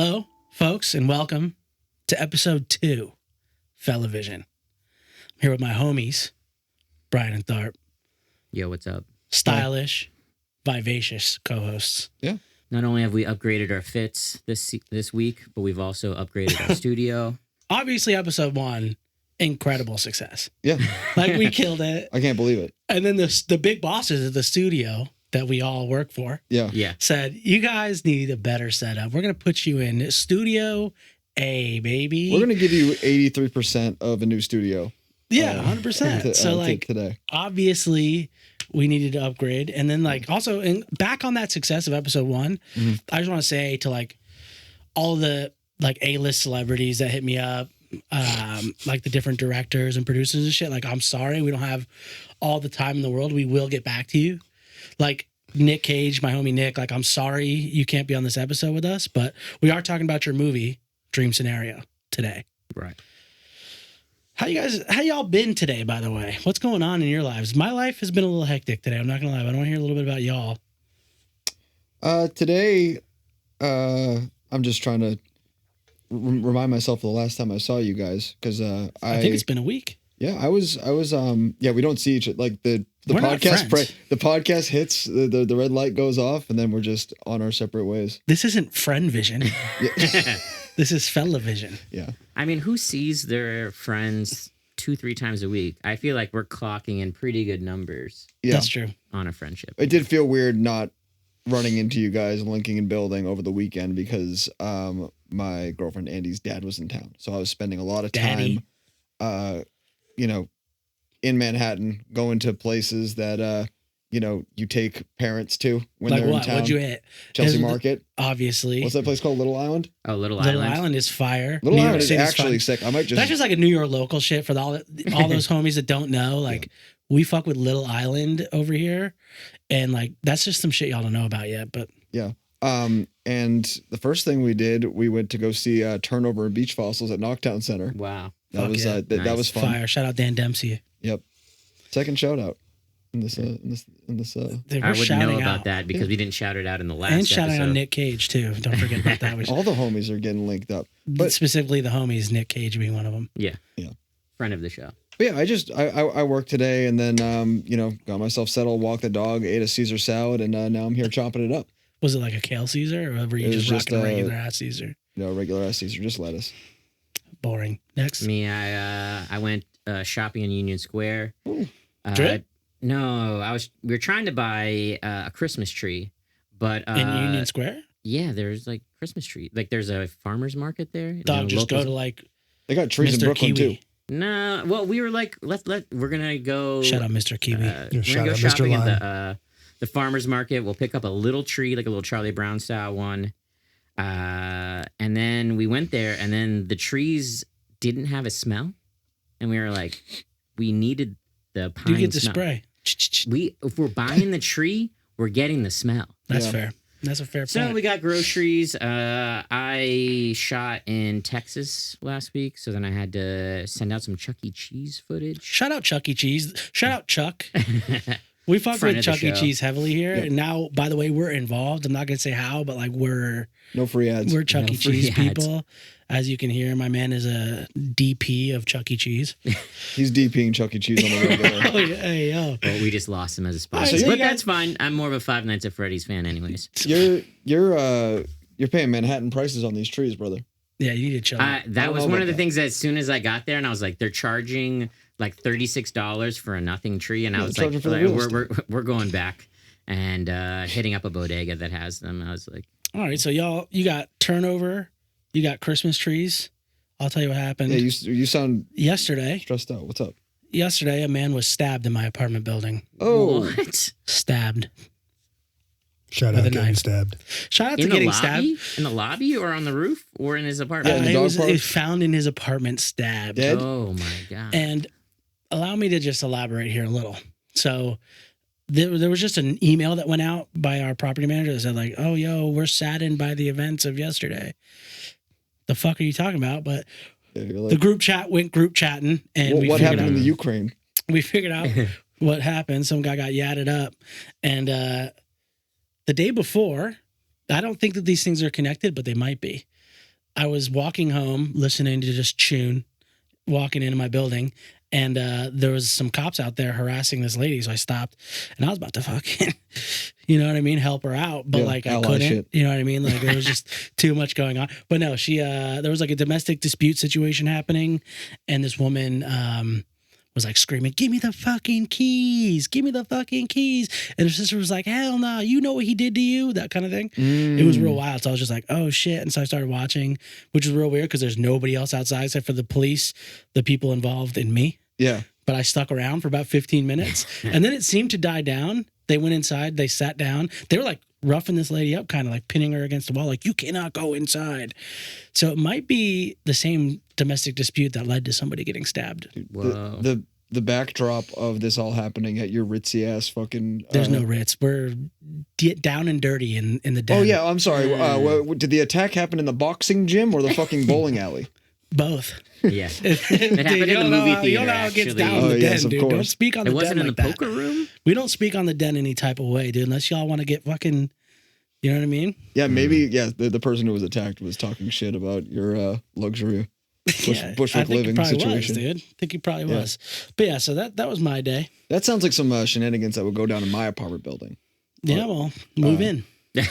Hello, folks, and welcome to episode 2, Fellavision. I'm here with my homies, Bryan and Tharp. Yo, what's up? Stylish, vivacious co-hosts. Yeah. Not only have we upgraded our fits this week, but we've also upgraded our studio. Obviously, episode 1, incredible success. Yeah. Like, we killed it. I can't believe it. And then the big bosses of the studio that we all work for Yeah. said, you guys need a better setup. We're going to put you in Studio A, baby. We're going to give you 83% of a new studio. Yeah, 100%. So, like, today. Obviously, we needed to upgrade. And then, like, also, back on that success of episode 1, I just want to say to, like, all the, like, A-list celebrities that hit me up, like the different directors and producers and shit, like, I'm sorry, we don't have all the time in the world. We will get back to you. Like, Nick Cage, my homie Nick, like, I'm sorry you can't be on this episode with us, but we are talking about your movie, Dream Scenario, today. Right. How y'all been today, by the way? What's going on in your lives? My life has been a little hectic today. I'm not going to lie, but I want to hear a little bit about y'all. Today, I'm just trying to remind myself of the last time I saw you guys, because I think it's been a week. Yeah, I was yeah, we don't see each other. Like the We're not podcast friends. the podcast hits, the red light goes off, and then we're just on our separate ways. This isn't friend vision. Yeah. This is Fellavision. Yeah. I mean, who sees their friends 2-3 times a week? I feel like we're clocking in pretty good numbers Yeah. That's true. on a friendship. It did feel weird not running into you guys and linking and building over the weekend because my girlfriend Andy's dad was in town. So I was spending a lot of Daddy. time in Manhattan, going to places that you take parents to when Like they're what? in town. What'd you hit? Chelsea Is- Market. Obviously. What's that place called? Little Island? Oh, Little Little Island. Island is fire. Little New York Island is City's actually fun. sick. I might just That's just like a New York local shit for all those homies that don't know. Like, we fuck with Little Island over here. And, like, that's just some shit y'all don't know about yet. But yeah. And the first thing we did, we went to go see Turnover and Beach Fossils at Knockdown Center. Wow. That Fuck was yeah. that Nice. was fun. fire. Shout out Dan Dempsey. Yep. Second shout out in this. We're I would shouting know about out. that because we didn't shout it out in the last And shouting episode. out Nick Cage, too. Don't forget about that. We all the homies are getting linked up. But specifically the homies, Nick Cage being one of them. Yeah. Yeah. Friend of the show. yeah, I worked today and then got myself settled, walked the dog, ate a Caesar salad, and now I'm here chopping it up. Was it like a kale Caesar, or were you It was just rocking just, a regular ass Caesar? Regular ass Caesar, just lettuce. Boring. Next. Me, I went shopping in Union Square. Ooh. Drip? No, we were trying to buy a Christmas tree, but In Union Square? yeah, there's like Christmas tree. Like there's a farmer's market there. Dog, just go to like They got trees in Mr. Brooklyn Kiwi. too. No, well, we were like, we're gonna go. Shout out Mr. Kiwi. We're gonna shout go out Mr. shopping Lime. at the farmer's market. We'll pick up a little tree, like a little Charlie Brown style one, and then we went there, and then the trees didn't have a smell, and we were like, we needed the pine. You get the smell. spray. If we're buying the tree, we're getting the smell. That's Yeah. fair. That's a fair So point. we got groceries. I shot in Texas last week, so then I had to send out some Chuck E. Cheese footage. Shout out Chuck E. Cheese. Shout out Chuck. We fuck Friend with of the Chuck E. show. Cheese heavily here. Yeah. And now, by the way, we're involved. I'm not going to say how, but like we're No free ads. Chuck No E. free Cheese ads. people. As you can hear, my man is a DP of Chuck E. Cheese. He's DPing Chuck E. Cheese on the regular. Oh, yeah, hey, yo. Well, we just lost him as a All right, sponsor, so you but guys- that's fine. I'm more of a Five Nights at Freddy's fan, anyways. You're paying Manhattan prices on these trees, brother. Yeah, you need to chill out. That don't was know one about of the that. things that as soon as I got there, and I was like, they're charging like $36 for a nothing tree, and I Yeah, was they're like, charging for the real we're going back and hitting up a bodega that has them. I was like, All right, so y'all, you got turnover. You got Christmas trees. I'll tell you what happened. Yeah, you sound Yesterday, stressed out. What's up? a man was stabbed in my apartment building. Oh, what? Stabbed. Shout With out a getting knife. stabbed. Shout out In to the getting lobby? stabbed. In the lobby or on the roof or in his apartment? in the It dog was park? found in his apartment, stabbed. Dead? Oh my god! And allow me to just elaborate here a little. So there was just an email that went out by our property manager that said like, "Oh, yo, we're saddened by the events of yesterday." The fuck are you talking about? But Yeah, you're the like, group chat went group chatting, and what figured happened out, in the Ukraine? we figured out what happened. Some guy got yadded up, and the day before, I don't think that these things are connected, but they might be. I was walking home, listening to just tune, walking into my building, and there was some cops out there harassing this lady. So I stopped, and I was about to fucking, you know what I mean, help her out, but Yeah, like I ally couldn't. shit. You know what I mean? Like there was just too much going on. But no, she there was like a domestic dispute situation happening, and this woman was like screaming, "Give me the fucking keys! Give me the fucking keys!" And her sister was like, "Hell no, you know what he did to you?" That kind of thing. It was real wild. So I was just like, "Oh shit!" And so I started watching, which was real weird because there's nobody else outside except for the police, the people involved, and me. Yeah. But I stuck around for about 15 minutes, and then it seemed to die down. They went inside. They sat down. They were like roughing this lady up, kind of like pinning her against the wall, like, "You cannot go inside." So it might be the same domestic dispute that led to somebody getting stabbed. Whoa. The backdrop of this all happening at your ritzy ass fucking. There's no Ritz. We're down and dirty in the den. Oh yeah, I'm sorry. Did the attack happen in the boxing gym or the fucking bowling alley? Both. Yeah. It happened in the movie theater. You don't know how it gets actually. down in the yes, den, of dude. course. Don't speak on It the wasn't den in like the that. poker room? We don't speak on the den any type of way, dude, unless y'all want to get fucking, you know what I mean? Yeah, maybe. Yeah, the person who was attacked was talking shit about your luxury bushwick I think living it probably situation. was, dude. I think he probably Yeah. was. But yeah, so that was my day. That sounds like some shenanigans that would go down in my apartment building. Yeah, well, move in. Maybe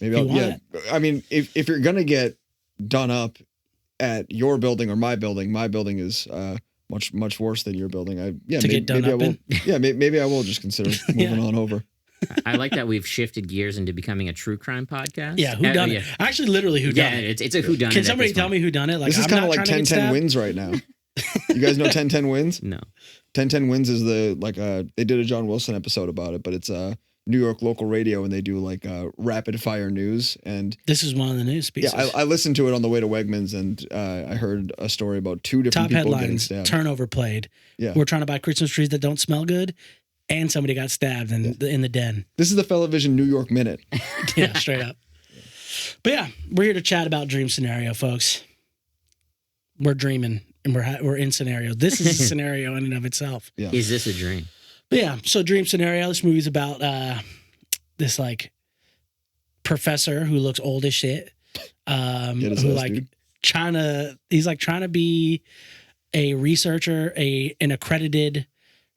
You I'll, want yeah. I mean, if you're gonna get done up at your building or my building is much worse than your building. Get done maybe I up will. in? Yeah, maybe I will just consider moving on over. I like that we've shifted gears into becoming a true crime podcast. Yeah, who done it? Actually, literally, who Yeah, done it? it's a who done it. Can somebody tell me who done it? Like, This is I'm kind of not like trying to get 10-10 stabbed. wins right now. You guys know 10-10 wins? No. 10-10 wins is they did a John Wilson episode about it, but it's New York local radio and they do like rapid fire news. And This is one of the news pieces. yeah, I listened to it on the way to Wegmans and I heard a story about two different Top people getting headlines, stabbed. turnover played. Yeah. We're trying to buy Christmas trees that don't smell good, and somebody got stabbed in the den. This is the Fellavision New York Minute. Yeah, straight up. But yeah, we're here to chat about dream scenario, folks. We're dreaming, and we're in scenario. This is a scenario in and of itself. Yeah. Is this a dream? But yeah, so dream scenario. This movie's about this like professor who looks old as shit. Get his Who ass, like dude. trying to be a researcher, an accredited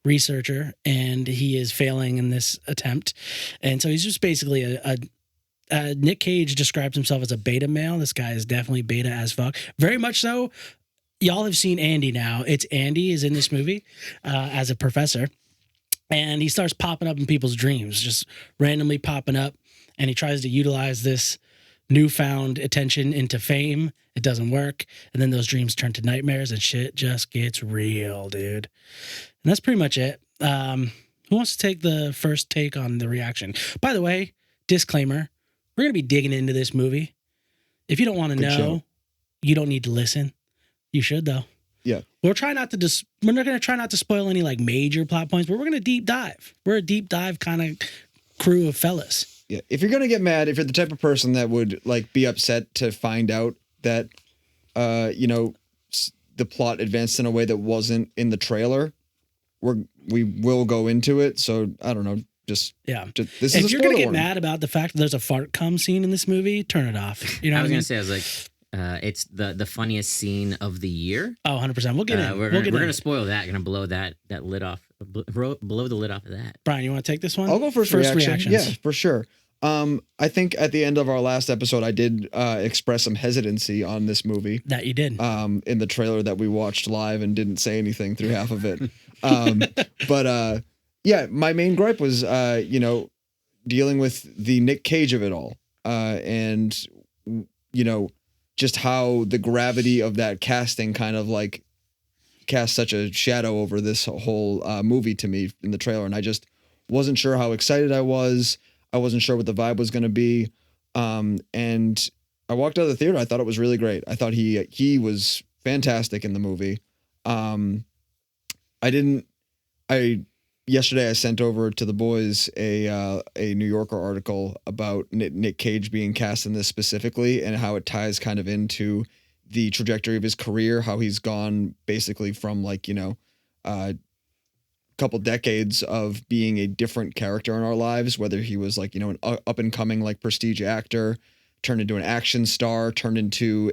researcher, and he is failing in this attempt. And so he's just basically a Nick Cage describes himself as a beta male. This guy is definitely beta as fuck. Very much so. Y'all have seen Andy now. It's Andy is in this movie as a professor. And he starts popping up in people's dreams, just randomly popping up. And he tries to utilize this newfound attention into fame. It doesn't work. And then those dreams turn to nightmares and shit just gets real, dude. And that's pretty much it. Who wants to take the first take on the reaction? By the way, disclaimer, we're going to be digging into this movie. If you don't want to know, show. you don't need to listen. You should, though. Yeah. We're not going to try not to spoil any like major plot points, but we're going to deep dive. We're a deep dive kind of crew of fellas. Yeah. If you're gonna get mad, if you're the type of person that would like be upset to find out that, the plot advanced in a way that wasn't in the trailer, we will go into it. So I don't know. Just this is If a you're going to spoiler get warning. mad about the fact that there's a fart cum scene in this movie, turn it off. You know I was what I mean? going to say, I was like, it's the funniest scene of the year. Oh, 100%. We'll get in. We're We'll get going in. to spoil that. Going to blow that lid off. Blow the lid off of that. Brian, you want to take this one? I'll go first reaction. Yeah, for sure. I think at the end of our last episode, I did express some hesitancy on this movie. That you did. In the trailer that we watched live and didn't say anything through half of it. But my main gripe was, dealing with the Nick Cage of it all. And, just how the gravity of that casting kind of like cast such a shadow over this whole movie to me in the trailer. And I just wasn't sure how excited I was. I wasn't sure what the vibe was going to be. And I walked out of the theater. I thought it was really great. I thought he was fantastic in the movie. Yesterday I sent over to the boys a New Yorker article about Nick Cage being cast in this specifically and how it ties kind of into the trajectory of his career, how he's gone basically from a couple decades of being a different character in our lives, whether he was an up and coming like prestige actor turned into an action star, turned into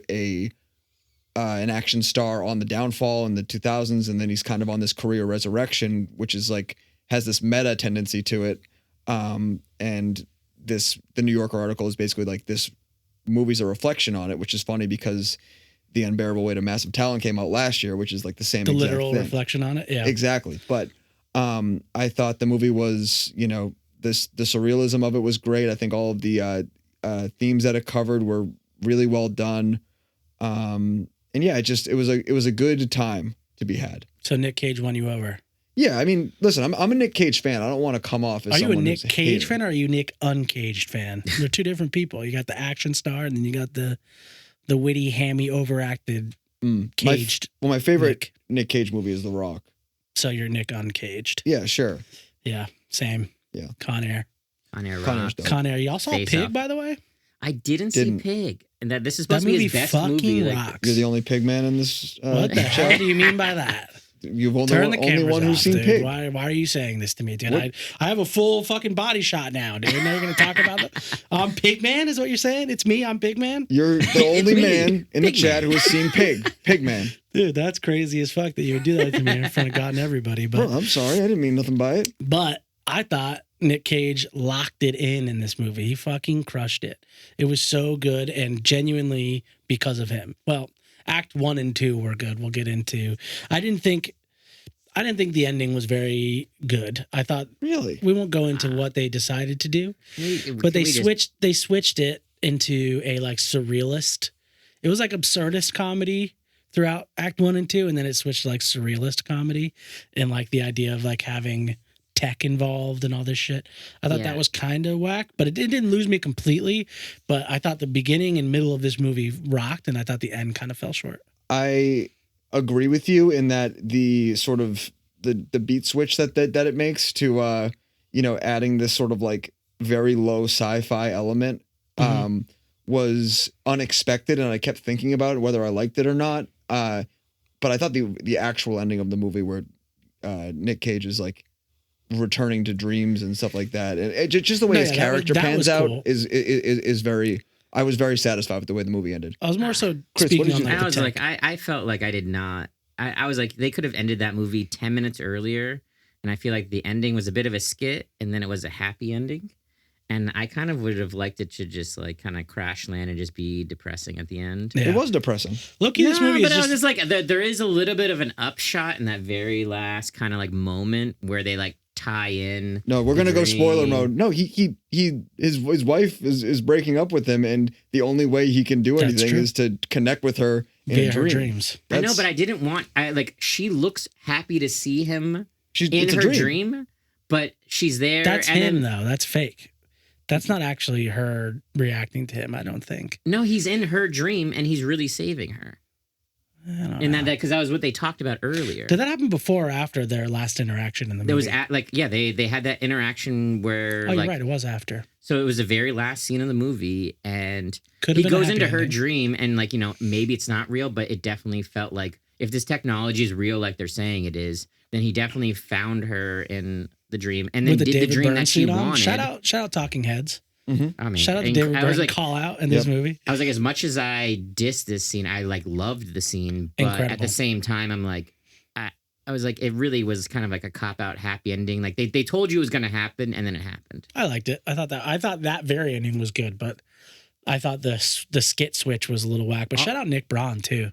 an action star on the downfall in the 2000s, and then he's kind of on this career resurrection, which is like has this meta tendency to it. And the New Yorker article is basically like this movie's a reflection on it, which is funny because The Unbearable Weight of Massive Talent came out last year, which is like the same The exact literal thing. reflection on it. Yeah. Exactly. But I thought the movie was, you know, the surrealism of it was great. I think all of the themes that it covered were really well done. And yeah, it was a good time to be had. So Nick Cage won you over. Yeah, I mean, listen, I'm a Nick Cage fan. I don't want to come off as Are you a someone Nick who's Cage hater. fan or are you Nick Uncaged fan? They're two different people. You got the action star and then you got the witty, hammy, overacted, caged. My favorite Nick Cage movie is The Rock. So you're Nick Uncaged. Yeah, sure. Yeah, same. Yeah. Con Air. Con Air Con Air's rocks. dope. Con Air. Y'all saw Face Pig, Off. by the way? I didn't Didn't. see Pig, and that this is That supposed to be movie his best fucking movie. Like, rocks. You're the only pig man in this. What the hell do you mean by that? You've only Turn the only cameras one who's off, seen dude. Pig. Why are you saying this to me, dude? What? I have a full fucking body shot now, dude. Now you're going to talk about that? I'm Pigman is what you're saying? It's me, I'm Pigman? You're the only me, man in the Pig chat Man. who has seen Pig Man. Dude, that's crazy as fuck that you would do that to me in front of God and everybody. But Well, I'm sorry. I didn't mean nothing by it. But I thought Nick Cage locked it in this movie. He fucking crushed it. It was so good and genuinely because of him. Well, Act 1 and 2 were good. We'll get into. I didn't think the ending was very good. I thought Really? we won't go into what they decided to do, but they switched it into a like surrealist. It was like absurdist comedy throughout Act 1 and 2, and then it switched to like surrealist comedy and like the idea of like having tech involved and all this shit. I thought that was kind of whack, but it didn't lose me completely. But I thought the beginning and middle of this movie rocked, and I thought the end kind of fell short. I agree with you in that the sort of the beat switch that it makes to adding this sort of like very low sci-fi element was unexpected, and I kept thinking about whether I liked it or not. But I thought the actual ending of the movie where Nick Cage is like returning to dreams and stuff like that, and just the way his character that pans was out cool. is very. I was very satisfied with the way the movie ended. I was more so Chris, speaking what did on you like I the was tech. like, I felt like I did not. I was like, they could have ended that movie 10 minutes earlier, and I feel like the ending was a bit of a skit, and then it was a happy ending. And I kind of would have liked it to just like kind of crash land and just be depressing at the end. Yeah. It was depressing. Look-y, this movie but is I was just just like, there is a little bit of an upshot in that very last kind of like moment where they like tie in. No, we're the gonna go spoiler dream. mode. No, his wife is breaking up with him, and the only way he can do That's anything true. is to connect with her in via a her dream. dreams. I know, That's- but I didn't want. She looks happy to see him in it's a her dream, but she's there. That's and him, then, though. That's fake. That's not actually her reacting to him, I don't think. No, he's in her dream and he's really saving her. I don't And know. that because that was what they talked about earlier. Did that happen before or after their last interaction in the There movie? was they had that interaction where Oh, like you're right. It was after. so it was the very last scene of the movie and Could he have been a goes happy into her ending. dream and like maybe it's not real, but it definitely felt like if this technology is real like they're saying it is, then he definitely found her in the dream and then With the did the David dream Byrne that she suit on. wanted. Shout out Talking Heads. I mean, Shout out to and David I Byrne was like, call out in this movie. I was like, as much as I dissed this scene, I like loved the scene, but at Incredible. the same time, I'm like, I was like, it really was kind of like a cop out happy ending. Like they told you it was going to happen, and then it happened. I liked it. I thought that very ending was good, but I thought the skit switch was a little whack. But shout out Nick Braun too,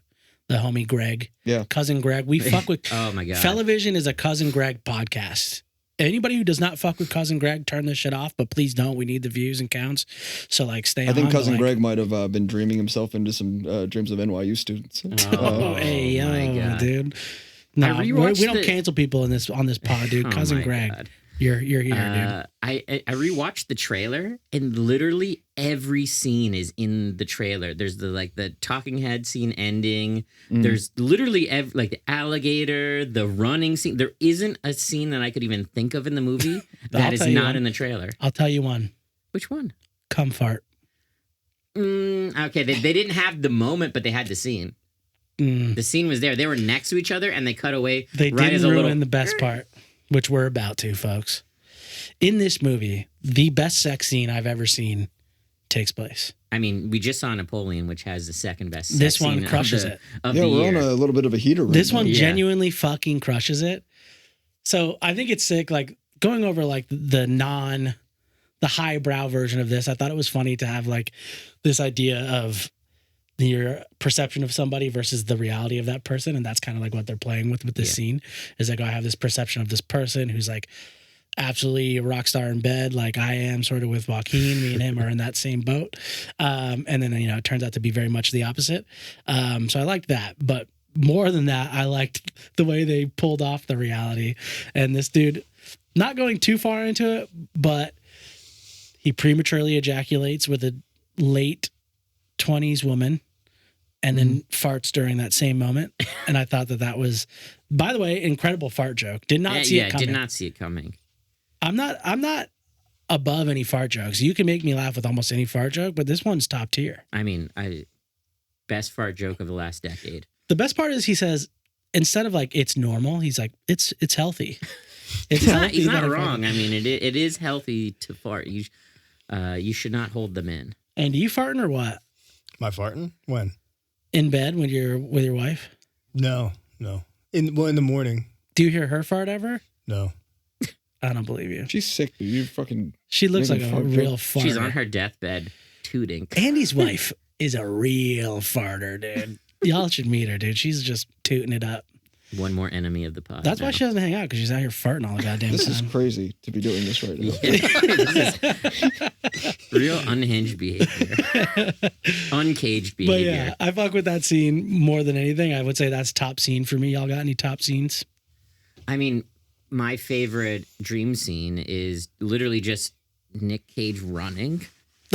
the homie Greg, cousin Greg. We fuck with. Oh my god, Fellavision is a cousin Greg podcast. Anybody who does not fuck with cousin Greg, turn this shit off. But please don't. We need the views and counts. So like, stay. I think on, cousin but, like, Greg might have been dreaming himself into some dreams of NYU students. Oh, hey, my yo, God. dude. I No, we rewatched don't the- cancel people on this pod, dude. Oh Cousin my Greg, God. you're here, dude. I rewatched the trailer, and literally every scene is in the trailer. There's the talking head scene ending. There's literally like the alligator, the running scene. There isn't a scene that I could even think of in the movie that I'll is tell you not one. in the trailer. I'll tell you one. Which one? Cum fart. Okay, they didn't have the moment, but they had the scene. The scene was there. They were next to each other, and they cut away. They right as didn't a ruin little. the best part, which we're about to, folks. In this movie, the best sex scene I've ever seen takes place. I mean, we just saw Napoleon, which has the second best. This sex one scene crushes of it. Of Yeah, the we're year. on a little bit of a heater right This now. one Yeah. genuinely fucking crushes it. So I think it's sick. Like going over like the highbrow version of this, I thought it was funny to have like this idea of your perception of somebody versus the reality of that person. And that's kind of like what they're playing with this scene is like, I have this perception of this person who's like absolutely a rock star in bed, like I am sort of with Joaquin. Me and him are in that same boat. And then, it turns out to be very much the opposite. So I liked that. But more than that, I liked the way they pulled off the reality. And this dude, not going too far into it, but he prematurely ejaculates with a late 20s woman and then farts during that same moment. And I thought that was, by the way, incredible fart joke. Did not see it coming. Did not see it coming. I'm not above any fart jokes. You can make me laugh with almost any fart joke, but this one's top tier. I mean, best fart joke of the last decade. The best part is he says, instead of like, it's normal, he's like, it's healthy. It's He's not that I wrong. fart. I mean, it is healthy to fart. You should not hold them in. And you farting or what? My farting? When? In bed when you're with your wife? No. In the morning. Do you hear her fart ever? No. I don't believe you. She's sick, dude. You fucking. She looks like making a fart real jokes. farter. She's on her deathbed tooting. Andy's wife is a real farter, dude. Y'all should meet her, dude. She's just tooting it up. One more enemy of the pod. That's why now. she doesn't hang out, because she's out here farting all the goddamn This is time. crazy to be doing this right now. This is real unhinged behavior. Uncaged But behavior. yeah, I fuck with that scene more than anything. I would say that's top scene for me. Y'all got any top scenes? I mean, my favorite dream scene is literally just Nick Cage running.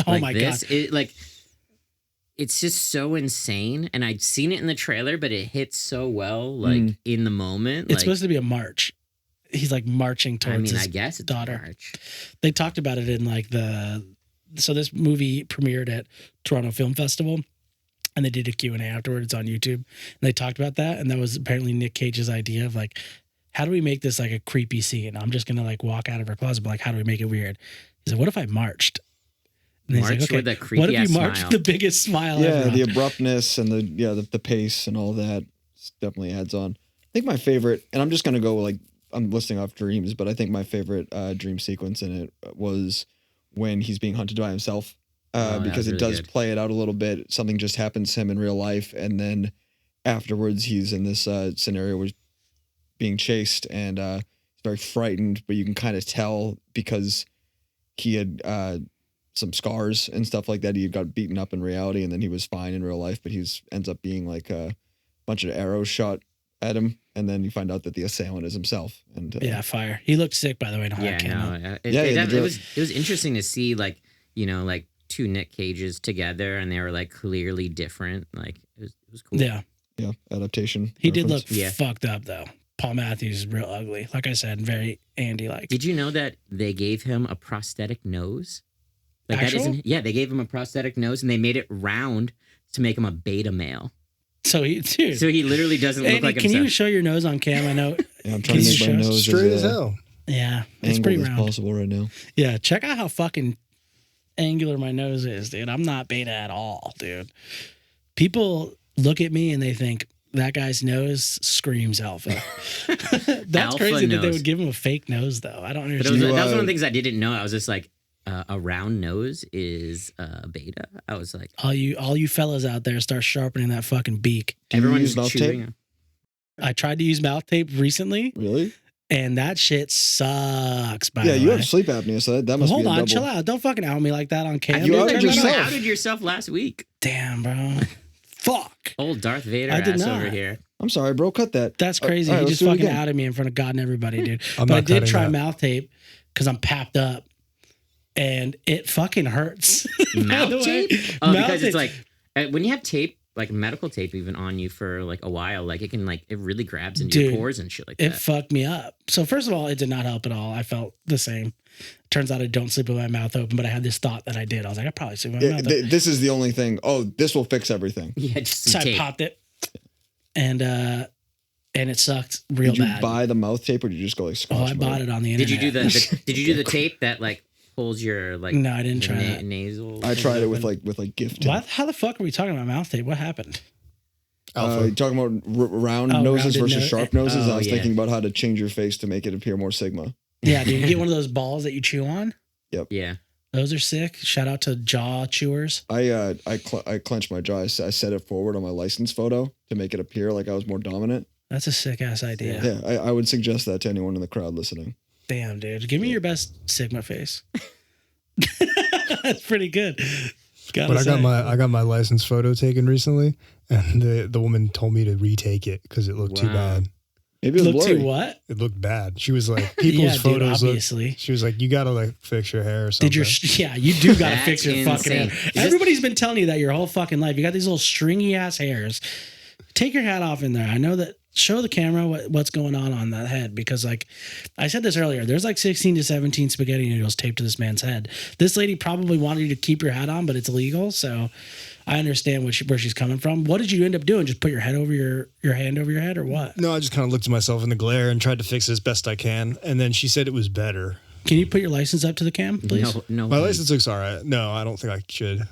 Oh Like my this. god. It's just so insane. And I'd seen it in the trailer, but it hits so well, like in the moment. It's supposed to be a march. He's like marching towards his I guess it's daughter. March. They talked about it in like so this movie premiered at Toronto Film Festival, and they did a Q&A afterward. It's on YouTube. And they talked about that, and that was apparently Nick Cage's idea of like, how do we make this like a creepy scene? I'm just gonna like walk out of her closet, but like, how do we make it weird? He said, what if I marched? And he's March with a what if creepy-ass you marched smile. the biggest smile Yeah, ever? the abruptness and the pace and all that definitely adds on. I think my favorite, and I'm just gonna go like I'm listing off dreams, but I think my favorite dream sequence in it was when he's being hunted by himself, that because was it really does good. play it out a little bit. Something just happens to him in real life, and then afterwards he's in this scenario where he's being chased and he's very frightened, but you can kind of tell because he had some scars and stuff like that. He got beaten up in reality, and then he was fine in real life, but ends up being like a bunch of arrows shot at him, and then you find out that the assailant is himself. And Yeah, fire. He looked sick, by the way. In all Yeah, that camo. no. the It was interesting to see like two Nick Cages together, and they were like clearly different. Like it was cool. Yeah. Adaptation. He did look reference. Yeah. fucked up though. Paul Matthews is real ugly. Like I said, very Andy-like. Did you know that they gave him a prosthetic nose? Like Actual? they gave him a prosthetic nose, and they made it round to make him a beta male. So dude. So he literally doesn't look Andy, like can you himself. show your nose on cam? I know. Yeah, I'm trying to Can make you my show- nose Straight as as hell. Yeah, it's angled pretty as round. possible right now. Yeah, check out how fucking angular my nose is, dude. I'm not beta at all, dude. People look at me and they think that guy's nose screams alpha. That's Alpha crazy that they nose. would give him a fake nose, though. I don't But understand. You, that was one of uh, the things I didn't know. I was just like, a round nose is beta. I was like, all you fellas out there, start sharpening that fucking beak. Do you everyone's use mouth chewing. tape? I tried to use mouth tape recently, Really? and that shit sucks. By Yeah, the you way. have sleep apnea, so that must Hold be a on, double. chill out. Don't fucking out me like that on cam. You Dude, outed turn that yourself. off. You outed yourself last week. Damn, bro. Fuck. Old Darth Vader I did ass not. over here. I'm sorry, bro. Cut that. That's crazy. all right, He let's just do it fucking again. outed me in front of God and everybody, dude. I'm But I not did cutting try that. mouth tape because I'm papped up, and it fucking hurts. By the Mouth way, tape? mouth Because it's tape. like when you have tape, like medical tape, even on you for like a while, like it can it really grabs into your Dude, pores and shit like it that. fucked me up. So first of all, it did not help at all. I felt the same. Turns out I don't sleep with my mouth open, but I had this thought that I did. I was like, I probably sleep with my Yeah, mouth open. this is the only thing. Oh, this will fix everything. Yeah, just So some I tape. popped it, and it sucked real Did you bad. buy the mouth tape, or did you just go like Oh, Scotch I bought mode? it on the Did internet. you do the tape that like pulls your like. No, I didn't try that. Nasal. I tried it with gift tape. What? How the fuck are we talking about mouth tape? What happened? You talking about round Oh, noses rounded versus nose. sharp noses? Oh, I was yeah. thinking about how to change your face to make it appear more Sigma. Yeah, dude, you get one of those balls that you chew on. Yeah. Those are sick. Shout out to jaw chewers. I clenched my jaw. I set it forward on my license photo to make it appear like I was more dominant. That's a sick ass idea. Yeah, I would suggest that to anyone in the crowd listening. Damn, dude. Give me your best Sigma face. That's pretty good. But I got my license photo taken recently, and the woman told me to retake it because it looked too Wow. bad. Maybe it was Look blurry. to what? It looked bad. She was like, people's Yeah, dude, photos look. obviously. She was like, you gotta like fix your hair or something. Yeah, you do gotta That's fix your fucking insane. hair. Is this- Everybody's been telling you that your whole fucking life. You got these little stringy ass hairs. Take your hat off in there. I know that. Show the camera what's going on that head, because like I said this earlier, there's like 16 to 17 spaghetti noodles taped to this man's head. This lady probably wanted you to keep your hat on, but it's illegal. So I understand where she's coming from. What did you end up doing? Just put your head over your hand over your head, or what? No, I just kind of looked at myself in the glare and tried to fix it as best I can. And then she said it was better. Can you put your license up to the cam, please? No. My license looks all right. No, I don't think I should.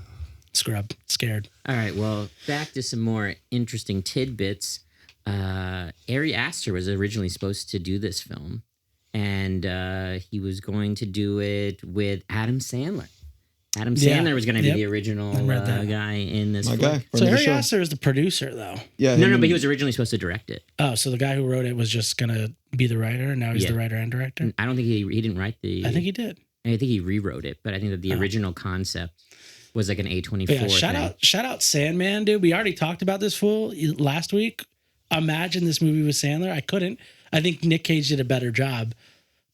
Scrub. Scared. All right. Well, back to some more interesting tidbits. Ari Aster was originally supposed to do this film, and he was going to do it with Adam Sandler. Adam Sandler was going to be the original guy in this My film. guy. So Harry Astor is the producer, though. Yeah. No, but he was originally supposed to direct it. Oh, so the guy who wrote it was just gonna be the writer, and now he's the writer and director. I don't think he didn't write the. I think he did. I think he rewrote it, but I think that the original concept was like an A24 Yeah, thing. shout out Sandman, dude. We already talked about this fool last week. Imagine this movie with Sandler. I couldn't. I think Nick Cage did a better job,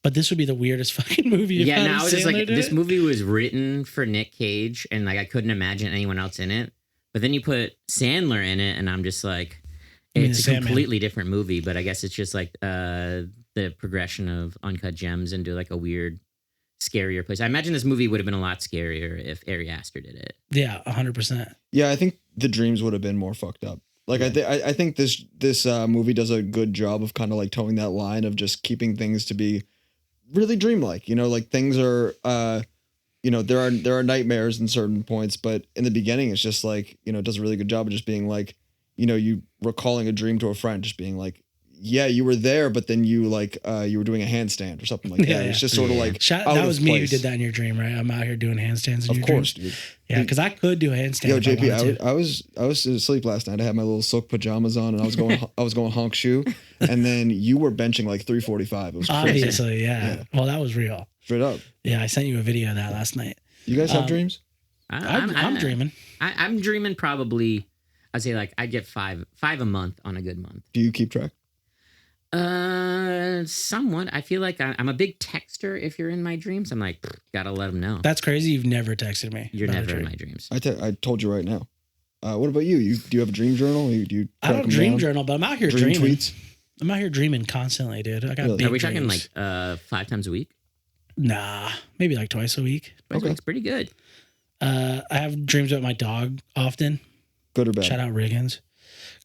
but this would be the weirdest fucking movie. Yeah, if no, I was just Sandler like, did this it. movie was written for Nick Cage, and like I couldn't imagine anyone else in it. But then you put Sandler in it, and I'm just like, it's a Sandman. completely different movie. But I guess it's just like the progression of Uncut Gems into like a weird, scarier place. I imagine this movie would have been a lot scarier if Ari Aster did it. Yeah, 100%. Yeah, I think the dreams would have been more fucked up. Like I think this movie does a good job of kind of like towing that line of just keeping things to be really dreamlike. You know, like things are, there are nightmares in certain points, but in the beginning, it's just like, it does a really good job of just being like, you recalling a dream to a friend, just being like, yeah, you were there, but then you like you were doing a handstand or something like that. Yeah, It's just sort of like That was me who did that in your dream, right? I'm out here doing handstands in Of your course, dreams. dude. Yeah, because I could do a handstand. Yo, if I JP, wanted to. I was asleep last night. I had my little silk pajamas on, and I was going honk shoe, and then you were benching like 345. It was crazy. Obviously, yeah. Well, that was real. Straight up. Yeah, I sent you a video of that last night. You guys have dreams? I'm dreaming. I'm dreaming probably. I'd say like I get five a month on a good month. Do you keep track? Somewhat. I feel like I'm a big texter. If you're in my dreams, I'm like, gotta let them know. That's crazy. You've never texted me. You're about a never in dream. my dreams. I told you right now. What about you? Do you have a dream journal? Do you I track don't them dream down? journal, but I'm out here Dream dreaming. tweets? I'm out here dreaming constantly, dude. I got Really? big Are we talking dreams. like 5 times a week? Nah, maybe like twice a week. Twice a week's pretty good. I have dreams about my dog often. Good or bad? Shout out Riggins.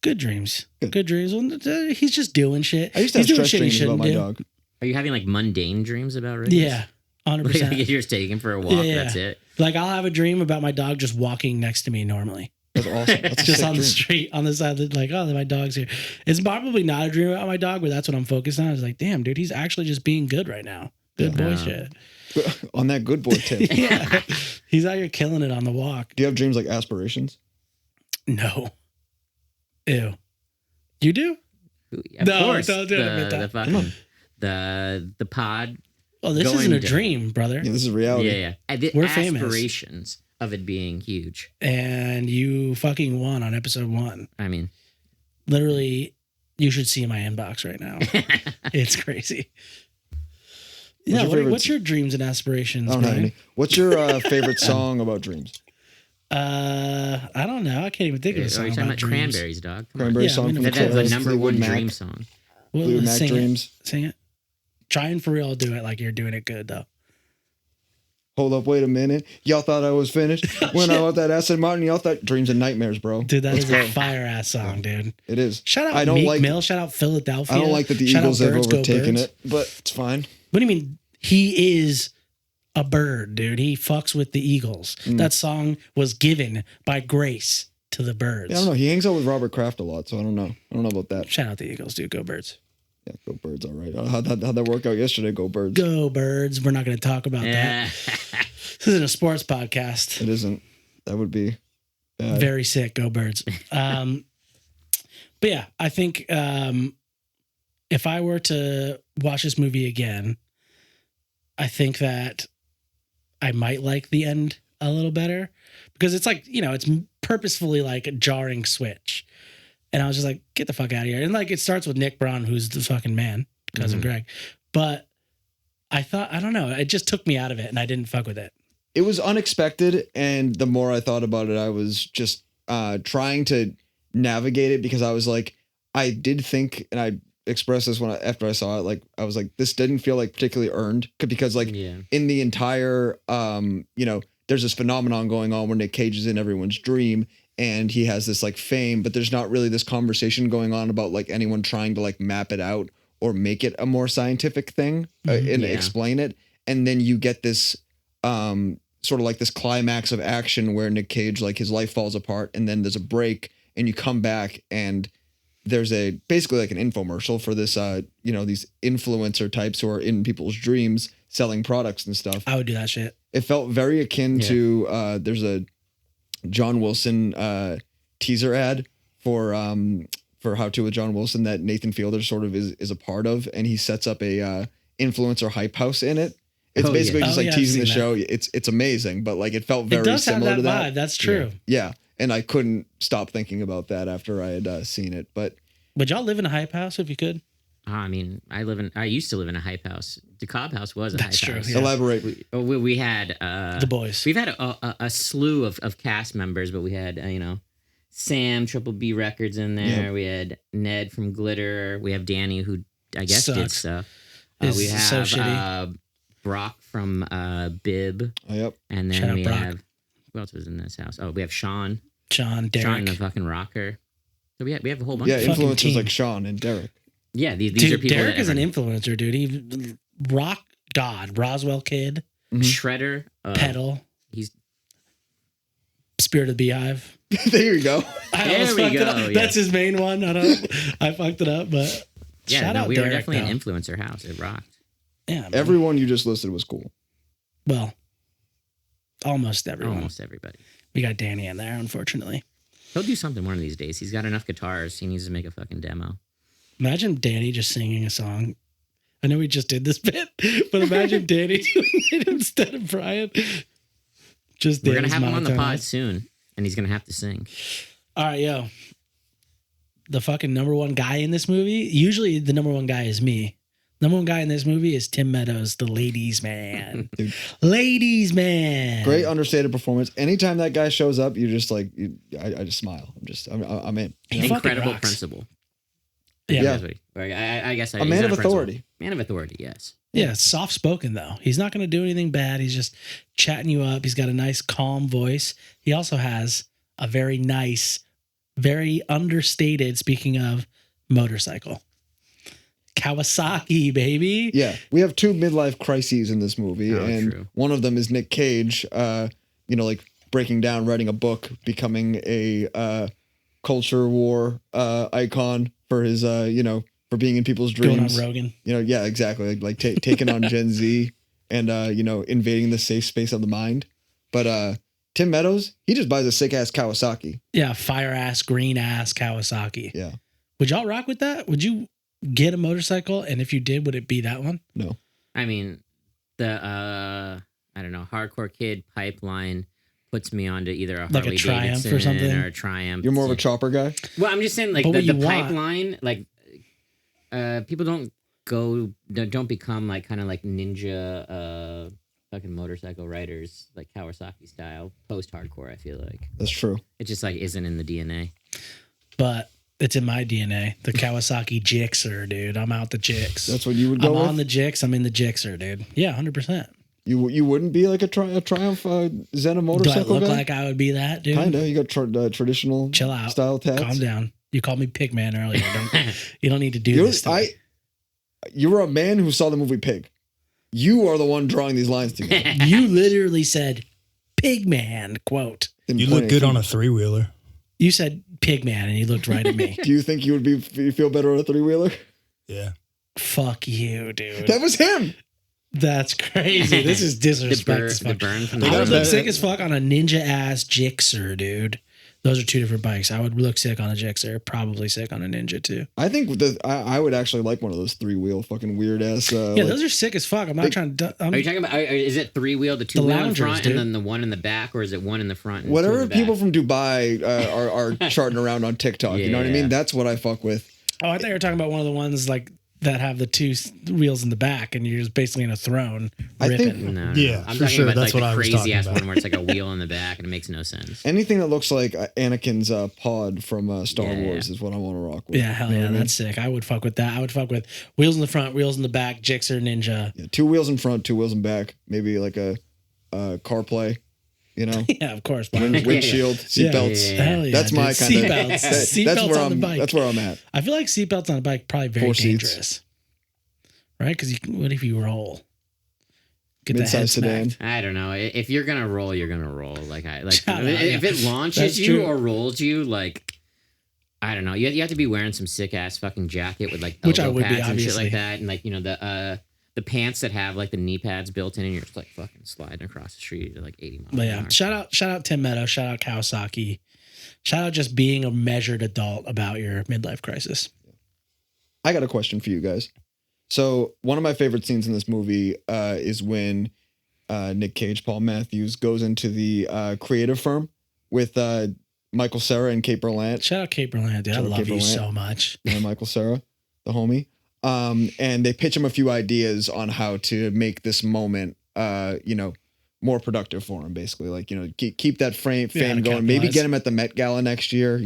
Good dreams. Good dreams. Well, he's just doing shit. I used to have He's doing stress shit he dreams about shouldn't my do. dog. Are you having like mundane dreams about Riggins? Yeah, Like 100%. you're just taking for a walk. Yeah. That's it. Like I'll have a dream about my dog just walking next to me normally. That's awesome. That's a Just sick on the dream. street, on the side, like, oh, my dog's here. It's probably not a dream about my dog, but that's what I'm focused on. It's like, damn, dude, he's actually just being good right now. Good boy shit. On that good boy tip. Yeah. He's out here killing it on the walk. Do you have dreams like aspirations? No. Ew. You do? Of No, course. don't admit that. The fucking the pod. Oh, this Going isn't a to- dream, brother. Yeah, this is reality. Yeah. And the We're famous. aspirations of it being huge. And you fucking won on episode 1. I mean, Literally, you should see my inbox right now. It's crazy. your Yeah, favorite- what's your dreams and aspirations, I don't have Bryan? any. What's your favorite song about dreams? I don't know. I can't even think of a are song you talking about about dreams. cranberries, dog? Come on. Cranberry Yeah, song I mean, from That's the Killers, number Fleetwood one Mac, dream song. Well, Fleetwood let's Mac sing Dreams. it. Sing it. Try and for real do it like you're doing it good though. Hold up, wait a minute. Y'all thought I was finished. When I want that Aston Martin, y'all thought dreams and nightmares, bro. Dude, that is a fire ass song, dude. It is. Shout out I don't Meek like. Mill. Shout out Philadelphia. I don't like that the Shout out Eagles have Birds Go overtaken Birds. it, but it's fine. What do you mean? He is a bird, dude. He fucks with the eagles. That song was given by grace to the birds. Yeah, I don't know. He hangs out with Robert Kraft a lot, so I don't know. I don't know about that. Shout out the Eagles, dude. Go Birds. Yeah, go Birds. All right. How'd that work out yesterday? Go Birds. Go Birds. We're not going to talk about that. This isn't a sports podcast. It isn't. That would be bad. Very sick. Go Birds. But yeah, I think if I were to watch this movie again, I think that I might like the end a little better because it's like, it's purposefully like a jarring switch. And I was just like, get the fuck out of here. And like, it starts with Nick Braun, who's the fucking man, cousin Greg. But I thought, I don't know, it just took me out of it and I didn't fuck with it. It was unexpected. And the more I thought about it, I was just trying to navigate it because I was like, I did think, and I expressed this after I saw it, like, I was like, this didn't feel like particularly earned because like in the entire, there's this phenomenon going on where Nick Cage is in everyone's dream and he has this like fame, but there's not really this conversation going on about like anyone trying to like map it out or make it a more scientific thing and explain it. And then you get this sort of like this climax of action where Nick Cage, like his life falls apart and then there's a break and you come back and there's basically like an infomercial for this, these influencer types who are in people's dreams selling products and stuff. I would do that shit. It felt very akin to there's a John Wilson teaser ad for How To with John Wilson that Nathan Fielder sort of is a part of, and he sets up a influencer hype house in it. It's basically just like teasing the show. It's amazing, but like it felt very similar to that. Vibe. That's true. Yeah. And I couldn't stop thinking about that after I had seen it. But would y'all live in a hype house if you could? I mean, I used to live in a hype house. The Cobb House was a hype house. Yeah. Elaborate. We had the boys. We've had a slew of cast members, but we had Sam Triple B Records in there. Yep. We had Ned from Glitter. We have Danny who I guess did stuff. We have so shitty. Brock from Bib. Oh, yep. And then we have who else was in this house? Oh, we have Sean, Derek, Sean the fucking rocker. So we have a whole bunch. Yeah, of influencers like Sean and Derek. Yeah, these dude, are people. Derek is an influencer, dude. He rock god, Roswell Kid, Shredder, Pedal. He's Spirit of the Beehive. There you go. There we go. Yeah. That's his main one. I fucked it up, but shout out we Derek, were definitely though. an influencer house. It rocked. Yeah, man. Everyone you just listed was cool. Well, almost everyone. Almost everybody. We got Danny in there, unfortunately. He'll do something one of these days. He's got enough guitars. He needs to make a fucking demo. Imagine Danny just singing a song. I know we just did this bit, but imagine Danny doing it instead of Bryan. Just we're gonna have him on the pod soon, and he's gonna have to sing. All right, yo. The fucking number one guy in this movie. Usually, the number one guy is me. Number one guy in this movie is Tim Meadows, the ladies' man. Dude. Ladies' man. Great understated performance. Anytime that guy shows up, you just like, I just smile. I'm in. Incredible principal. Yeah. I guess a man of authority. Man of authority, yes. Yeah, soft spoken though. He's not going to do anything bad. He's just chatting you up. He's got a nice, calm voice. He also has a very nice, very understated, speaking of motorcycle, Kawasaki, baby. Yeah, we have two midlife crises in this movie, and true. one of them is Nick Cage, like breaking down, writing a book, becoming a culture war icon for his, for being in people's dreams. Going on Rogan. Yeah, exactly. Like taking on Gen Z and, invading the safe space of the mind. But Tim Meadows, he just buys a sick ass Kawasaki. Yeah, fire ass, green ass Kawasaki. Yeah. Would y'all rock with that? Would you get a motorcycle? And if you did, would it be that one? No. I mean, the I don't know, hardcore kid pipeline puts me onto either a Harley Triumph Davidson or something? or a Triumph. You're more of a chopper guy? Well, I'm just saying, like, But the what you want- pipeline, like, people don't become like kind of like ninja fucking motorcycle riders, like Kawasaki style, post-hardcore, I feel like. That's true. It just like isn't in the DNA. But it's in my DNA. The Kawasaki Gixxer, dude. I'm out the Gix. That's what you would go I'm with? on the Gix. I'm in the Gixxer, dude. Yeah, 100%. You wouldn't be like a Triumph Xena motorcycle Do I look guy? like I would be that, dude? Kinda. You got traditional Chill out. style tats. Calm down. You called me Pigman earlier. You don't need to do this to me. You were a man who saw the movie Pig. You are the one drawing these lines together. You literally said Pigman, quote. Didn't You point look good anything. on a 3-wheeler. You said Pigman and you looked right at me. Do you think you feel better on a 3-wheeler? Yeah. Fuck you, dude. That was him. That's crazy. This is disrespect as The fuck. burn from I the would got look that- sick as fuck on a ninja ass Gixxer, dude. Those are two different bikes. I would look sick on a Gixxer. Probably sick on a Ninja too. I think I would actually like one of those 3-wheel fucking weird ass. Yeah, those are sick as fuck. I'm not trying to. Are you talking about? Is it 3-wheel, the 2-wheel in loungers, front, dude. and then the one in the back, or is it one in the front? And two whatever in the back? people from Dubai are charting around on TikTok. You know what I Yeah. mean? That's what I fuck with. Oh, I thought you were talking about one of the ones like that have the two wheels in the back, and you're just basically in a throne. I think- ripping. No, Yeah, I'm for talking sure. about That's like what the I was crazy talking ass about. one where it's like a wheel in the back and it makes no sense. Anything that looks like Anakin's pod from Star Yeah, Wars is what I want to rock with. Yeah, hell You know yeah, what I mean? that's sick. I would fuck with that. I would fuck with wheels in the front, wheels in the back, Gixxer, Ninja. Yeah, 2 wheels in front, 2 wheels in back. Maybe like a CarPlay. You know, Yeah, of course. windshield, seatbelts. Yeah. Hell yeah, That's dude. my kind of. Seatbelts. That's Seatbelts where on the I'm. bike. That's where I'm at. I feel like seatbelts on a bike probably very 4 seats. dangerous, right? Because what if you roll? Get that head Mid-size sedan. smacked. I don't know. If you're gonna roll, you're gonna roll. Like Yeah, if it launches That's you true. or rolls you, like I don't know. You have to be wearing some sick ass fucking jacket with like Which I elbow would be, pads and shit obviously. like that, and like the pants that have like the knee pads built in, and you're just like fucking sliding across the street at like 80 miles. But an yeah, hour. shout out Tim Meadows, shout out Kawasaki, shout out just being a measured adult about your midlife crisis. I got a question for you guys. So one of my favorite scenes in this movie is when Nick Cage, Paul Matthews goes into the creative firm with Michael Cera and Kate Berlant. Shout out Kate Berlant, dude. I Shout out love Kate you Berlant. so much. And Michael Cera, the homie. And they pitch him a few ideas on how to make this moment, more productive for him, basically. Like, keep that fame to going. Maybe capitalize. get him at the Met Gala next year,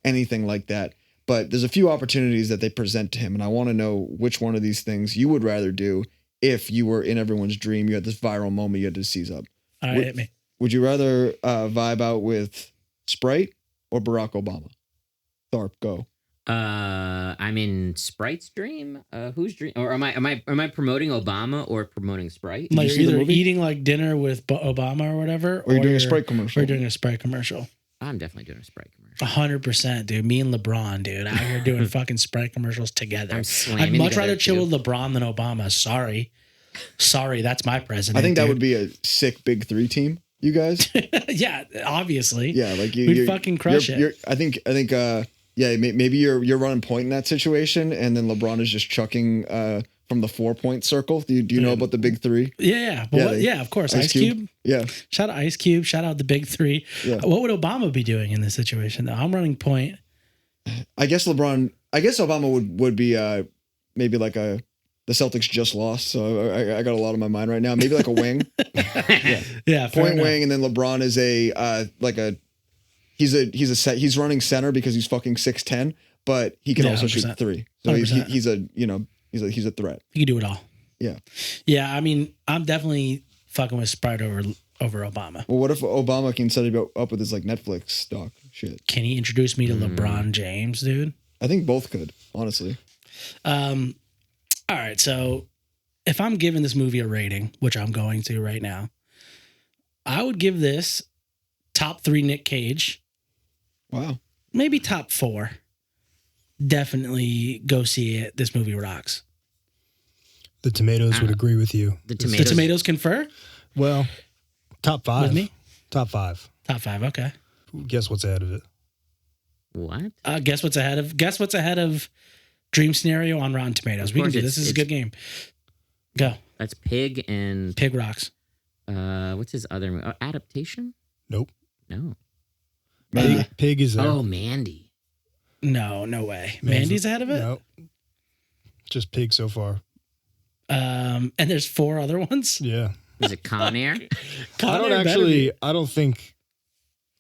anything like that. But there's a few opportunities that they present to him. And I want to know which one of these things you would rather do if you were in everyone's dream. You had this viral moment you had to seize up. All right, hit me. Would you rather vibe out with Sprite or Barack Obama? Tharp, go. I'm in Sprite's dream. Whose dream? Or am I promoting Obama or promoting Sprite? Like you you're see the either movie? eating like dinner with Obama or whatever, Or you're doing a Sprite commercial. Or you're doing a Sprite commercial. I'm definitely doing a Sprite commercial. 100%, dude. Me and LeBron, dude, out here doing fucking Sprite commercials together. I'm I'd slamming much together, rather chill too. with LeBron than Obama. Sorry, that's my president. I think that dude. would be a sick big 3 team, you guys. Yeah, obviously. Yeah, like We'd fucking crush it. I think maybe you're running point in that situation, and then LeBron is just chucking from the 4-point circle. Do you know about the big 3? Yeah. But Yeah, of course. Ice Cube. Yeah, Shout out Ice Cube. Shout out the big 3. Yeah. What would Obama be doing in this situation, though? I'm running point. I guess Obama would be maybe like the Celtics just lost, so I got a lot on my mind right now. Maybe like a wing, Yeah, fair point enough. wing, and then LeBron is he's running center because he's fucking 6'10", but he can Yeah, also shoot 100%. 3. So 100%. he's a threat. You can do it all. Yeah. Yeah, I mean, I'm definitely fucking with Sprite over Obama. Well, what if Obama can set it up with his like Netflix stock shit? Can you introduce me to LeBron James, dude? I think both could, honestly. All right, so if I'm giving this movie a rating, which I'm going to right now, I would give this top 3 Nick Cage, Wow. maybe top 4. Definitely go see it. This movie rocks. The tomatoes would agree with you. The The tomatoes confer Well, top 5. with me. Top 5. Top 5. Okay. Guess what's ahead of it? What? Guess what's ahead of Dream Scenario on Rotten Tomatoes. Of We can course, do this. This is a good game. Go. That's Pig and Pig rocks. what's his other movie? Adaptation? Nope. No. Pig is there. Oh, Mandy. No way. Mandy's ahead of it. No. Just Pig so far. And there's 4 other ones. Yeah. Is it Con Air? I don't think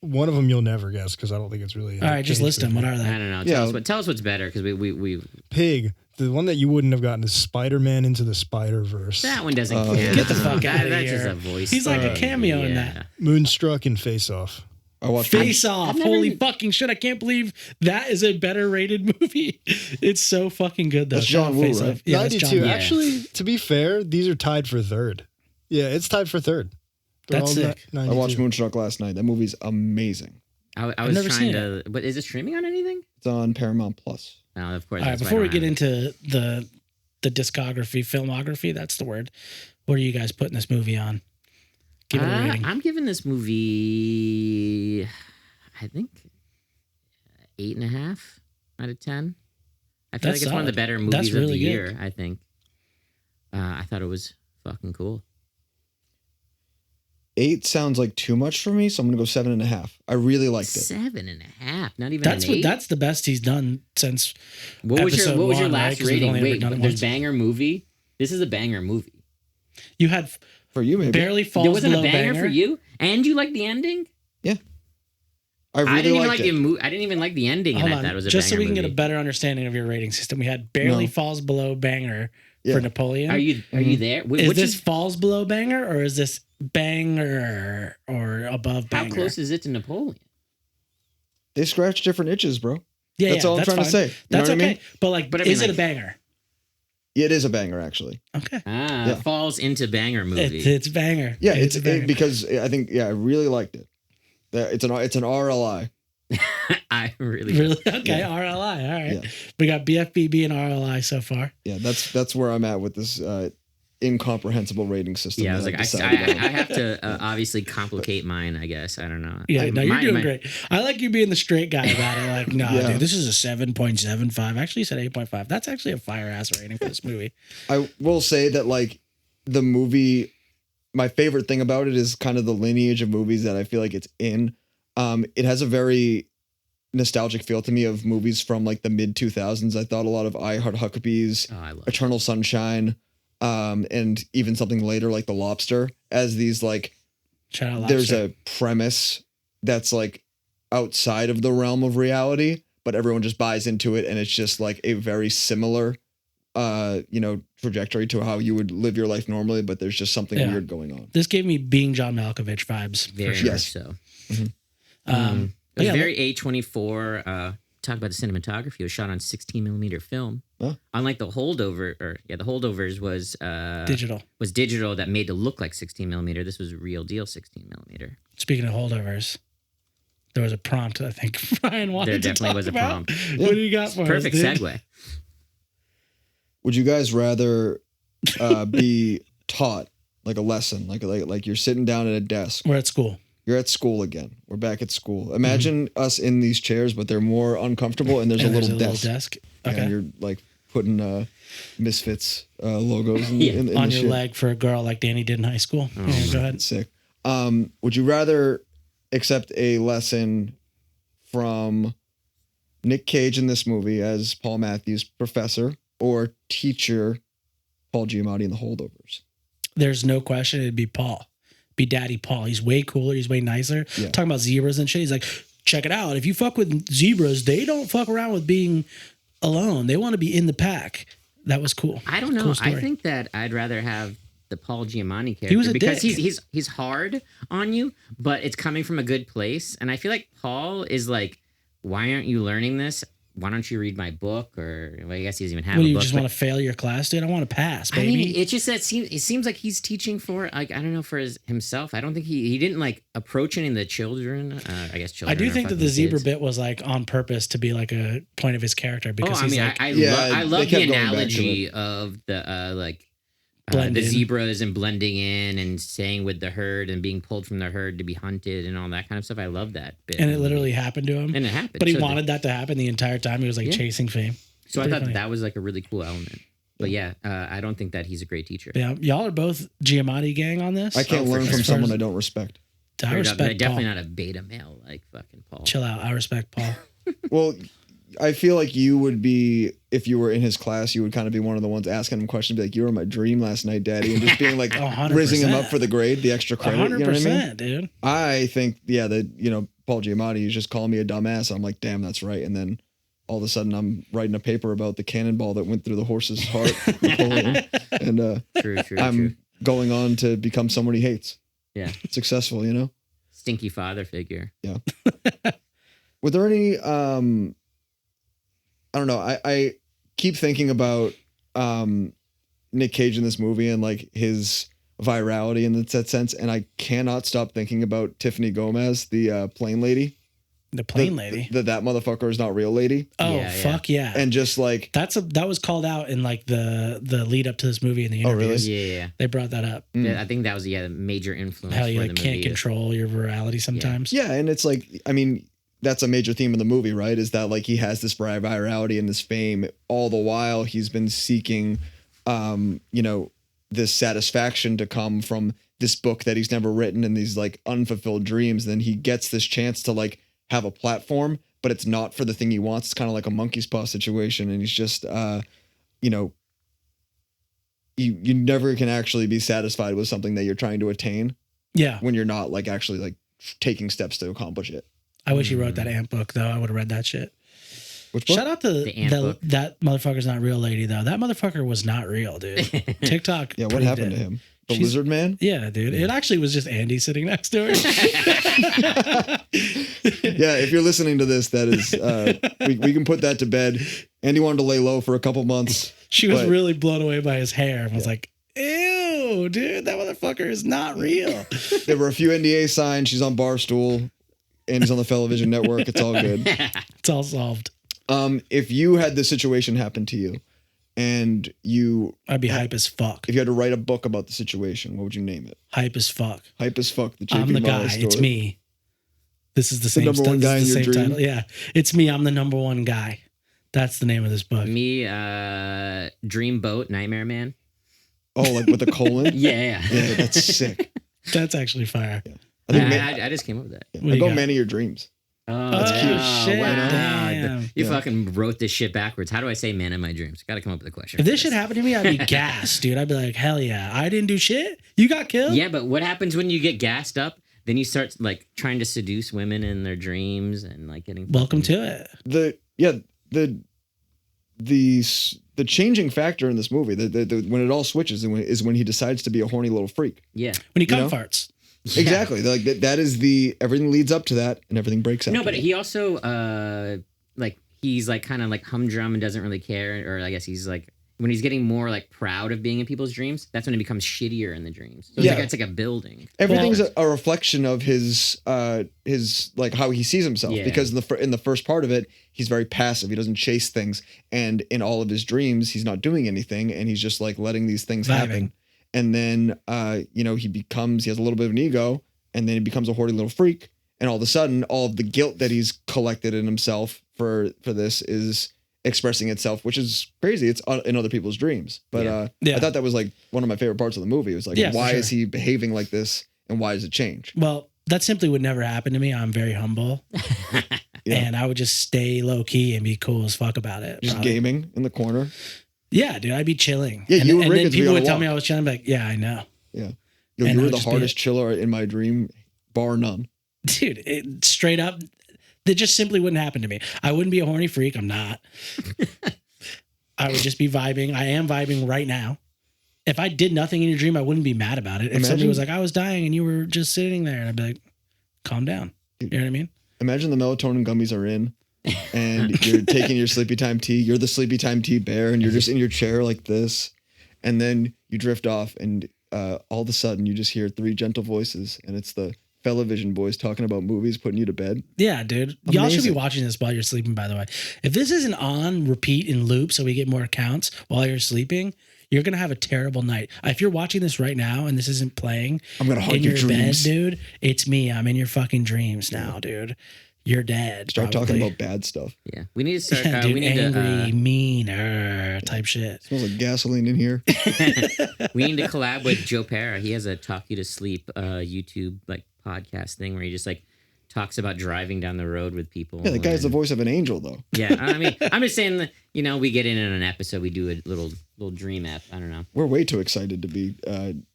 one of them you'll never guess because I don't think it's really. All right, just list them. What are I they? don't know. Yeah. Tell us what's better because we Pig. The one that you wouldn't have gotten is Spider-Man Into the Spider-Verse. that one doesn't Oh. count. Get the fuck outta That's here. just a voice. He's like a thing. cameo in that. Moonstruck and Face Off. I watched Face Off. I've never Holy even- fucking shit. I can't believe that is a better rated movie. It's so fucking good, though. That's John Woo, Face right? Off. Yeah, that's John 92. Woo. Yeah. Actually, to be fair, these are tied for third. Yeah, it's tied for third. They're That's all sick. 92. I watched Moonstruck last night. That movie's amazing. I I've was never trying seen to. But is it streaming on anything? It's on Paramount Plus. No, of course. All right, that's why I before we don't get have it. into the discography, filmography, that's the word. What are you guys putting this movie on? Give it a rating. I'm giving this movie, I think, 8.5 out of 10. I feel That's like it's one of the solid. better That's movies of really the good. year. I think. I thought it was fucking cool. 8 sounds like too much for me, so I'm gonna go 7.5. I really liked it. 7.5, not even That's an 8. that's the best he's done since. What was your episode What was your one, right? last 'Cause we've rating? only ever Wait, done it there's once. banger movie. This is a banger movie. You had For you, maybe. barely falls There wasn't a below banger for you, and you like the ending. I really didn't even liked like it. the I didn't even like the ending, Hold and I on, thought it was a just so banger we can get a movie. better understanding of your rating system. We had barely No. falls below banger Yeah. for Napoleon. Are you there? Is Which this falls below banger or is this banger or above how banger? close is it to Napoleon? They scratch different itches, bro. Yeah, That's all I'm trying to fine. say. You That's know what I okay. mean? But like, But I mean, is it a like- banger? Yeah, it is a banger, actually. Okay, Ah, Yeah. it falls into banger movie. it's banger. Yeah, it's a banger. because I think I really liked it. It's an RLI. I really. Really? Okay, RLI. All right. Yeah. We got BFBB and RLI so far. Yeah, that's where I'm at with this incomprehensible rating system. Yeah, I was that like, I've I decided on. have to obviously complicate mine. I guess I don't know. Yeah, no, you're Mine- doing mine- great. I like you being the straight guy about it. Like, no, Yeah. dude, this is a 7.75. Actually, you said 8.5. That's actually a fire ass rating for this movie. I will say that like the movie, my favorite thing about it is kind of the lineage of movies that I feel like it's in. It has a very nostalgic feel to me of movies from like the mid 2000s. I thought a lot of I Heart Huckabees, Oh, I love. Eternal Sunshine, and even something later like The Lobster as these like Shout out there's Lobster. a premise that's like outside of the realm of reality, but everyone just buys into it, and it's just like a very similar trajectory to how you would live your life normally, but there's just something Yeah. weird going on. This gave me Being John Malkovich vibes. Very for sure. much so. Mhm. It was yeah, very A24. Talk about the cinematography. It was shot on 16 millimeter film. Huh? Unlike the holdovers was digital. that made to look like 16 millimeter. This was real deal 16 millimeter. Speaking of holdovers, there was a prompt I think Bryan wanted There to definitely talk was a about. prompt. What do you got for us, Perfect dude? segue. Would you guys rather be taught like a lesson, like you're sitting down at a desk? We're at school. You're at school again. We're back at school. Imagine us in these chairs, but they're more uncomfortable, and there's And a little desk. Okay. And you're like putting Misfits logos in, Yeah. in On the your shit. leg for a girl like Danny did in high school. Oh, Yeah, go ahead. It's sick. Would you rather accept a lesson from Nick Cage in this movie as Paul Matthews' professor, or teacher Paul Giamatti in The Holdovers? There's no question it'd be Paul. Be Daddy Paul. He's way cooler. He's way nicer. Yeah. Talking about zebras and shit. He's like, check it out. If you fuck with zebras, they don't fuck around with being alone. They want to be in the pack. That was cool. I don't know. Cool I story. think that I'd rather have the Paul Giamatti character He was a because dick. he's hard on you, but it's coming from a good place. And I feel like Paul is like, why aren't you learning this? Why don't you read my book? Or well, I guess he doesn't even have What, a you book. just but- want to fail your class, dude? I want to pass, I baby. mean, it's just that it seems like he's teaching for like I don't know for himself. I don't think he didn't like approach any of the children. I guess children. I do are think that fucking the zebra kids. bit was like on purpose to be like a point of his character Oh, because I he's mean, like, I Yeah, love they the kept going back to analogy of the Blend the in. zebras and blending in and staying with the herd and being pulled from the herd to be hunted and all that kind of stuff. I love that bit. and it literally happened to him. and it happened. But he So wanted that to happen the entire time. He was like Yeah. chasing fame. So I Pretty thought funny. that was like a really cool element. But yeah, I don't think that he's a great teacher. Yeah, y'all are both Giamatti gang on this. I can't for learn sure. from As far someone as- I don't respect. I They're respect definitely Paul. not a beta male like fucking Paul. Chill out. I respect Paul. Well, I feel like you would be, if you were in his class, you would kind of be one of the ones asking him questions, be like, "You were my dream last night, Daddy," and just being like, 100%. rizzing him up for the grade, the extra credit. You know what I mean? 100%, dude. I think, yeah, that Paul Giamatti is just calling me a dumbass. I'm like, damn, that's right. And then all of a sudden, I'm writing a paper about the cannonball that went through the horse's heart, Napoleon, and True. I'm going on to become someone he hates. Yeah. Successful, you know. stinky father figure. Yeah. Were there any? I don't know. I keep thinking about Nick Cage in this movie and like his virality in that sense, and I cannot stop thinking about Tiffany Gomez, the plane lady. The plane lady. That motherfucker is not real lady. Oh Yeah, fuck yeah! And just like that was called out in like the lead up to this movie in the interviews. really? Yeah. They brought that up. Yeah, I think that was a major influence. How you for like, the can't movie. control your virality sometimes. yeah, and it's like, I mean, that's a major theme of the movie, right? Is that like he has this virality and this fame, all the while he's been seeking, this satisfaction to come from this book that he's never written and these like unfulfilled dreams. Then he gets this chance to like have a platform, but it's not for the thing he wants. It's kind of like a monkey's paw situation, and he's just, you never can actually be satisfied with something that you're trying to attain Yeah. when you're not like actually like taking steps to accomplish it. I wish he wrote that Ant book though. I would have read that shit. Which book? Shout out to The Ant book. that motherfucker's not real lady though. That motherfucker was not real, dude. TikTok. Yeah, what proved happened it. to him? The She's- lizard man? Yeah, dude. It actually was just Andy sitting next to her. Yeah, if you're listening to this, that is, we can put that to bed. Andy wanted to lay low for a couple months. She was But- really blown away by his hair and was like, ew, dude, that motherfucker is not real. There were a few NDA signed. She's on Barstool. Andy's on the Fellavision network. It's all good. It's all solved. If you had this situation happen to you and I'd be hype as fuck. if you had to write a book about the situation, what would you name it? Hype as fuck. Hype as fuck. The JP I'm the Mara guy. story. It's me. This is the same number one this guy is the in your same dream? title. Yeah. It's me. I'm the number one guy. That's the name of this book. Me, Dreamboat, Nightmare Man. Oh, like with a colon? Yeah. Yeah, that's sick. That's actually fire. I think I just came up with that. What do I you go got? Man of Your Dreams. Oh, That's cute. Shit, Wow. damn. You Yeah. fucking wrote this shit backwards. How do I say man in my dreams? Got to come up with a question. If for this shit happened to me, I'd be gassed, dude. I'd be like, hell yeah. I didn't do shit. You got killed? Yeah, but what happens when you get gassed up? Then you start like trying to seduce women in their dreams and like getting. Welcome to it. The changing factor in this movie, when it all switches, is when he decides to be a horny little freak. Yeah. When he You know? cum farts. Yeah. Exactly. Like that is everything leads up to that, and everything breaks out. No, but he also he's like kind of like humdrum and doesn't really care, or I guess he's like when he's getting more like proud of being in people's dreams, that's when it becomes shittier in the dreams. So Yeah. it's like a building. Everything's a reflection of his like how he sees himself. Yeah. Because in the first part of it, he's very passive. He doesn't chase things, and in all of his dreams, he's not doing anything, and he's just like letting these things happen. And then he has a little bit of an ego, and then he becomes a horny little freak, and all of a sudden, all of the guilt that he's collected in himself for this is expressing itself, which is crazy. It's in other people's dreams. But I thought that was like one of my favorite parts of the movie. It was like, why is he behaving like this, and why does it change? Well, that simply would never happen to me. I'm very humble. Yeah. And I would just stay low key and be cool as fuck about it. Just probably. gaming in the corner. Yeah, dude, I'd be chilling. Yeah, you and and Rick then would be people on would a tell walk. me I was chilling. I'd be like, yeah, I know. Yeah. And You I were would the just be hardest chiller in my dream, bar none. Dude, it, straight up, that just simply wouldn't happen to me. I wouldn't be a horny freak. I'm not. I would just be vibing. I am vibing right now. If I did nothing in your dream, I wouldn't be mad about it. If somebody Imagine- was like, I was dying and you were just sitting there, and I'd be like, calm down. You know what I mean? Imagine the melatonin gummies are in, and you're taking your sleepy time tea. You're the sleepy time tea bear, and you're just in your chair like this. And then you drift off, and all of a sudden you just hear three gentle voices, and it's the Fellavision boys talking about movies, putting you to bed. Yeah, dude. Y'all should be Amazing. watching this while you're sleeping, by the way. If this isn't on repeat in loop so we get more accounts while you're sleeping, you're going to have a terrible night. If you're watching this right now and this isn't playing I'm gonna haunt in your your bed, dreams. dude, it's me. I'm in your fucking dreams now, dude. You're dead. Start probably. talking about bad stuff. Yeah, we need to start. Yeah, dude, we need angry, meaner type shit. Smells like gasoline in here. we need to collab with Joe Pera. He has a Talk You to Sleep YouTube like podcast thing where he just like talks about driving down the road with people. Yeah, the guy's the and- voice of an angel, though. Yeah, I mean, I'm just saying that we get in an episode, we do a little dream app. I don't know. We're way too excited to be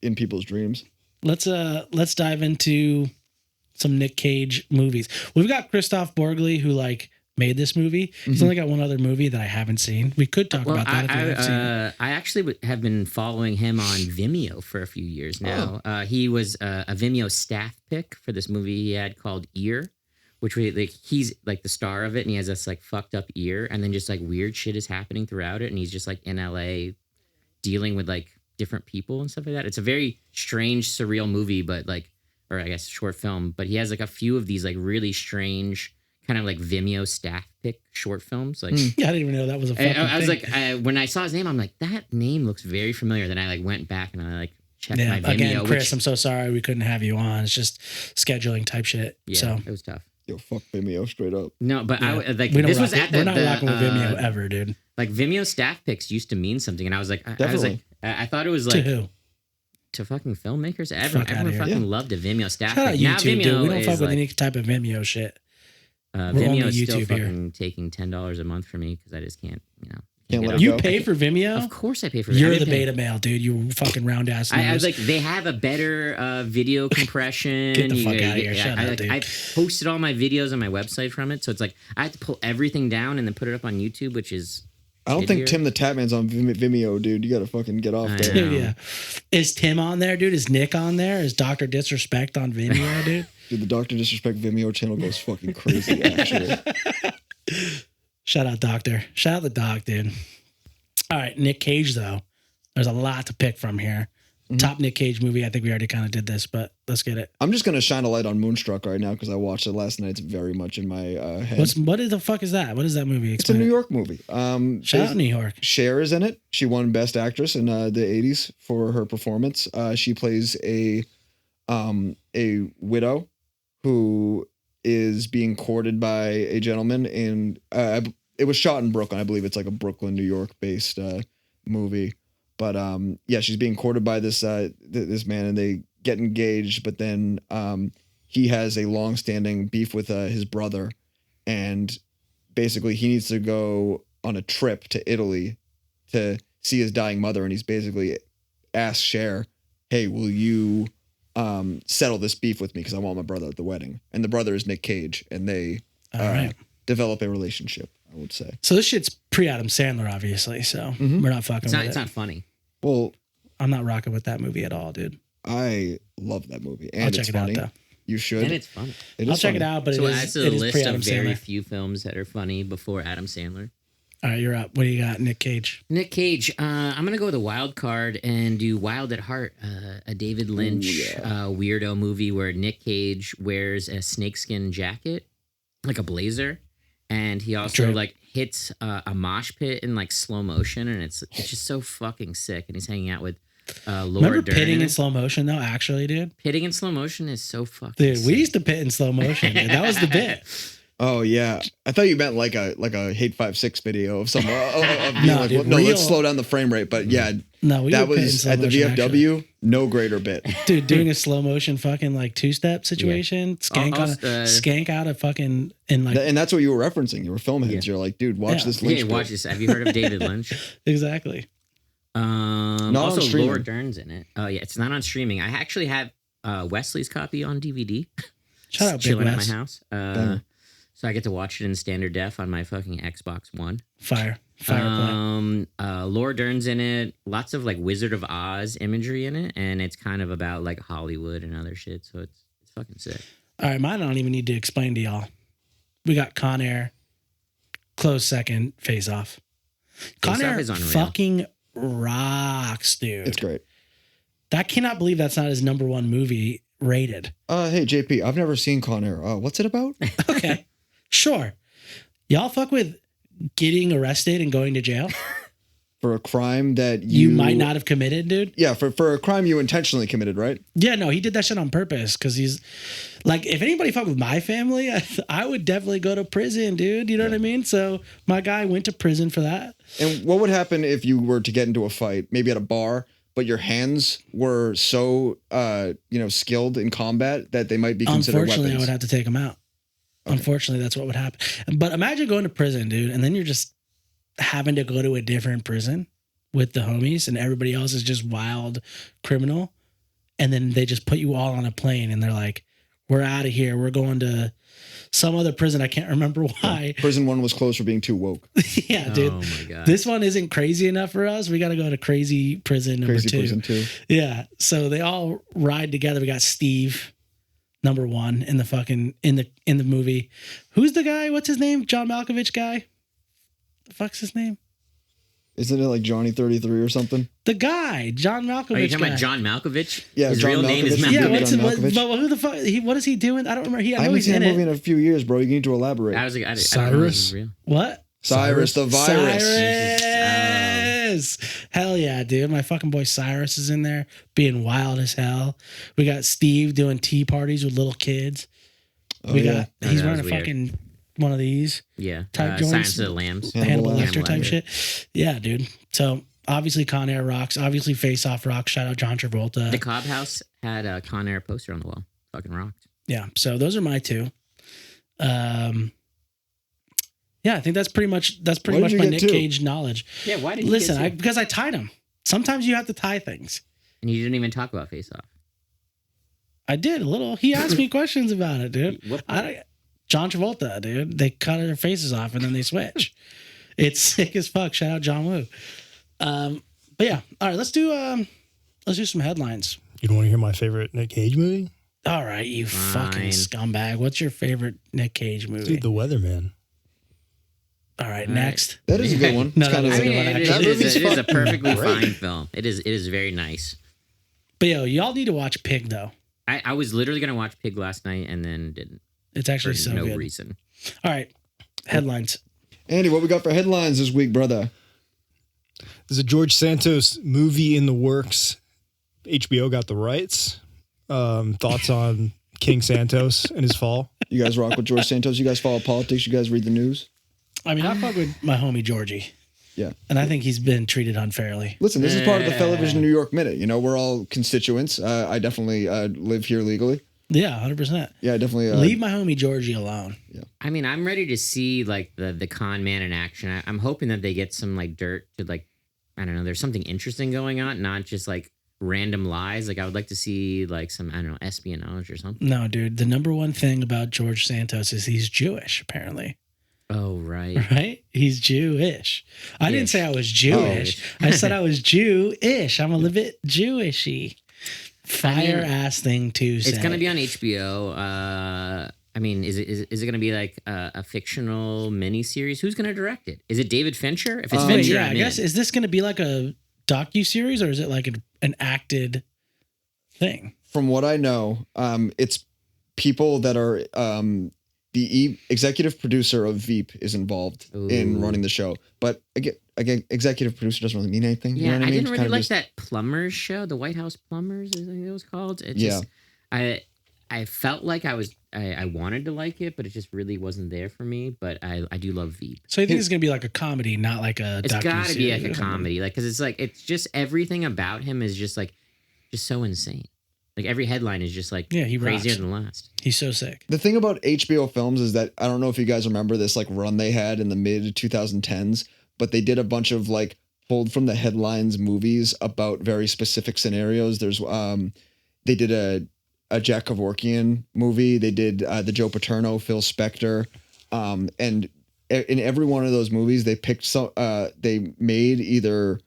in people's dreams. Let's dive into some Nick Cage movies. We've got Kristoffer Borgli, who like made this movie. He's only got one other movie that I haven't seen. We could talk about that if you haven't seen it. I actually have been following him on Vimeo for a few years now. He was a Vimeo staff pick for this movie he had called Ear, which he's like the star of it, and he has this like fucked up ear, and then just like weird shit is happening throughout it, and he's just like in LA dealing with like different people and stuff like that. It's a very strange, surreal movie, but like, or I guess short film, but he has like a few of these like really strange kind of like Vimeo staff pick short films. Like, Yeah, I didn't even know that was a fucking I was thing. like, when I saw his name, I'm like, that name looks very familiar. Then I like went back and I like checked my Vimeo. Again, Chris, I'm so sorry we couldn't have you on. It's just scheduling type shit. Yeah, So it was tough. Yo, fuck Vimeo straight up. No, but I like we don't this rock was at the, we're not rocking with Vimeo the ever, dude. like Vimeo staff picks used to mean something, and I was like, Definitely. I thought it was To like who? to fucking filmmakers. Fuck Everyone outta here. fucking loved a Vimeo staff Shout out pick. Now YouTube, Vimeo dude. We don't is fuck with like, any type of Vimeo shit. We're only Vimeo is still YouTube here. fucking taking $10 a month for me because I just can't, Can't get let off. it You go. pay for Vimeo? Of course I pay for. You're I the pay. beta male, dude. You fucking round ass. I was like, they have a better video compression. Get the fuck outta here. Shut up, like, dude. I posted all my videos on my website from it, so it's like I have to pull everything down and then put it up on YouTube, which is. I don't think shittier. Tim the Tapman's on Vimeo, dude. You gotta fucking get off I there. know. Dude, yeah. Is Tim on there, dude? Is Nick on there? Is Dr. Disrespect on Vimeo, dude? Dude, the Dr. Disrespect Vimeo channel goes fucking crazy, actually. Shout out Doctor. Shout out the doc, dude. All right, Nick Cage, though. There's a lot to pick from here. Top Nick Cage movie. I think we already kind of did this, but let's get it. I'm just gonna shine a light on Moonstruck right now because I watched it last night. It's very much in my head. What the fuck is that? What is that movie? It's a Explain New it. York movie. Shout out New York. Cher is in it. She won Best Actress in the 80s for her performance. She plays a widow who is being courted by a gentleman in it was shot in Brooklyn. I believe it's like a Brooklyn, New York based movie. But yeah, she's being courted by this this man, and they get engaged. But then he has a long-standing beef with his brother, and basically he needs to go on a trip to Italy to see his dying mother, and he's basically asked Cher, "Hey, will you settle this beef with me because I want my brother at the wedding?" And the brother is Nick Cage, and they All right. develop a relationship, I would say. So this shit's pre-Adam Sandler, obviously. So we're not fucking It's with not. it. It's not funny. Well, I'm not rocking with that movie at all, dude. I love that movie, and I'll it's check it funny. out, though. You should. And it's funny. It I'll is check funny. it out, but So it it adds is, to the it is list pre-Adam of very Sandler. few films that are funny before Adam Sandler. All right, you're up. What do you got, Nick Cage? Nick Cage. I'm gonna go with a wild card and do Wild at Heart, a David Lynch weirdo movie where Nick Cage wears a snakeskin jacket, like a blazer, and he also True. like hits a mosh pit in like slow motion, and it's just so fucking sick. And he's hanging out with Laura Remember Dern. pitting in in it. slow motion, though, actually, dude? Pitting in slow motion is so fucking Dude, sick. we used to pit in slow motion. Dude. That was the bit. Oh yeah, I thought you meant like a Hate 5.6 video of some being No, like, dude, no, real- let's slow down the frame rate. But yeah, No, we that would pit in was slow at the motion, VFW. actually. No greater bit. Dude, doing a slow motion fucking like two-step situation, skank out a fucking in like And that's what you were referencing. You were film heads. You're like, dude, watch Yeah. this Lynch Yeah, bit. watch this. Have you heard of David Lynch? exactly. on Also, streaming. Laura Dern's in it. Oh yeah, it's not on streaming. I actually have Wesley's copy on DVD. Shout out Big chilling at Wes. my house. Damn. So I get to watch it in standard def on my fucking Xbox One. Fire play. Laura Dern's in it. Lots of like Wizard of Oz imagery in it, and it's kind of about like Hollywood and other shit. So it's fucking sick. All right, mine I don't even need to explain to y'all. We got Con Air, close second, Face Off. Con Face Off Air is unreal. fucking rocks, dude. It's great. I cannot believe that's not his number one movie rated. Hey JP, I've never seen Con Air. What's it about? Okay, sure. Y'all fuck with getting arrested and going to jail? For a crime that You might not have committed, dude. Yeah, for a crime you intentionally committed, right? Yeah, no, he did that shit on purpose because he's like, if anybody fuck with my family, I would definitely go to prison, dude. You know what I mean? So my guy went to prison for that. And what would happen if you were to get into a fight, maybe at a bar, but your hands were so skilled in combat that they might be considered Unfortunately, weapons? I would have to take him out. Okay. Unfortunately, that's what would happen. But imagine going to prison, dude, and then you're just having to go to a different prison with the homies and everybody else is just wild criminal. And then they just put you all on a plane and they're like, We're out of here. We're going to some other prison. I can't remember why. Prison 1 was closed for being too woke. Yeah, dude. Oh my god. This one isn't crazy enough for us. We got to go to crazy prison number Crazy 2. Prison 2. Yeah. So they all ride together. We got Steve, number 1 in the fucking in the movie. Who's the guy? What's his name? John Malkovich guy? The fuck's his name? Isn't it like Johnny 33 or something? The guy, John Malkovich. Are you talking guy. about John Malkovich? Yeah, His John real name is Malkovich. Malkovich. Yeah, Malkovich. what's John what, Malkovich. but who the fuck? What is he doing? I don't remember. I I know haven't he's seen in that movie it. in a few years, bro. You need to elaborate. I didn't know this Cyrus? was real. What? Cyrus the virus. Cyrus. Hell yeah, dude. My fucking boy Cyrus is in there being wild as hell. We got Steve doing tea parties with little kids. Oh, We yeah. got Oh, he's that wearing a was weird. fucking one of these Yeah. Type Silence joints. of the Lambs. Hannibal Hannibal Lecter Lecter. type shit. Yeah, dude. So obviously Con Air rocks. Obviously Face Off rocks. Shout out John Travolta. The Cobb House had a Con Air poster on the wall. Fucking rocked. Yeah. So those are my 2. Yeah, I think that's pretty much Why did my you Nick get 2? Cage knowledge. Yeah, why did Listen, because I tied them. Sometimes you have to tie things. And you didn't even talk about Face Off. I did a little. He asked me questions about it, dude. What? John Travolta, dude. They cut their faces off and then they switch. It's sick as fuck. Shout out John Woo. But yeah, all right. Let's do some headlines. You don't want to hear my favorite Nick Cage movie? All right, you fucking Fine. scumbag. What's your favorite Nick Cage movie? Dude, The Weatherman. All right, All right. next. That is a good one. No, It's kind no, of I no, like, mean, one, it actually. is a fucking perfectly great. fine film. It is very nice. But yo, y'all need to watch Pig though. I was literally gonna watch Pig last night and then didn't It's for actually so no good. reason. All right, headlines. Andy, what we got for headlines this week, brother? There's a George Santos movie in the works. HBO got the rights. Thoughts on King Santos and his fall? You guys rock with George Santos? You guys follow politics? You guys read the news? I mean, I fuck with my homie Georgie. Yeah. And I think he's been treated unfairly. Listen, this is part of the Fellavision New York Minute. You know, we're all constituents. I definitely live here legally. Yeah, 100%. Yeah, I definitely. Leave my homie Georgie alone. I mean, I'm ready to see like the con man in action. I'm hoping that they get some like dirt to like, I don't know, there's something interesting going on, not just like random lies. Like I would like to see like some, I don't know, espionage or something. No, dude. The number one thing about George Santos is he's Jewish, apparently. Oh, right. Right? He's Jewish. I didn't say I was Jewish. I said I was Jewish. I'm a little bit Jewishy. Fire ass thing to say. It's going to be on HBO. I mean, is it going to be like a fictional miniseries? Who's going to direct it? Is it David Fincher? If it's Fincher, yeah, I'm I guess. in. Is this going to be like a docuseries or is it like an acted thing? From what I know, it's people that are the executive producer of Veep is involved in running the show. But again, executive producer doesn't really mean anything. Yeah, You know what I I mean? didn't It's really kind of like just- that Plumbers show, the White House Plumbers, I think it was called. It Yeah. just, I felt like I wanted to like it, but it just really wasn't there for me. But I do love Veep. So you think it's going to be like a comedy, not like a It's got to be like docuseries a or something? comedy, like because it's just everything about him is just so insane. Like every headline is just like Yeah, he crazier rocks. than the last. He's so sick. The thing about HBO films is that I don't know if you guys remember this like run they had in the mid 2010s, but they did a bunch of like pulled from the headlines movies about very specific scenarios. There's they did a Jack Kevorkian movie. They did the Joe Paterno, Phil Spector, and in every one of those movies they picked they made either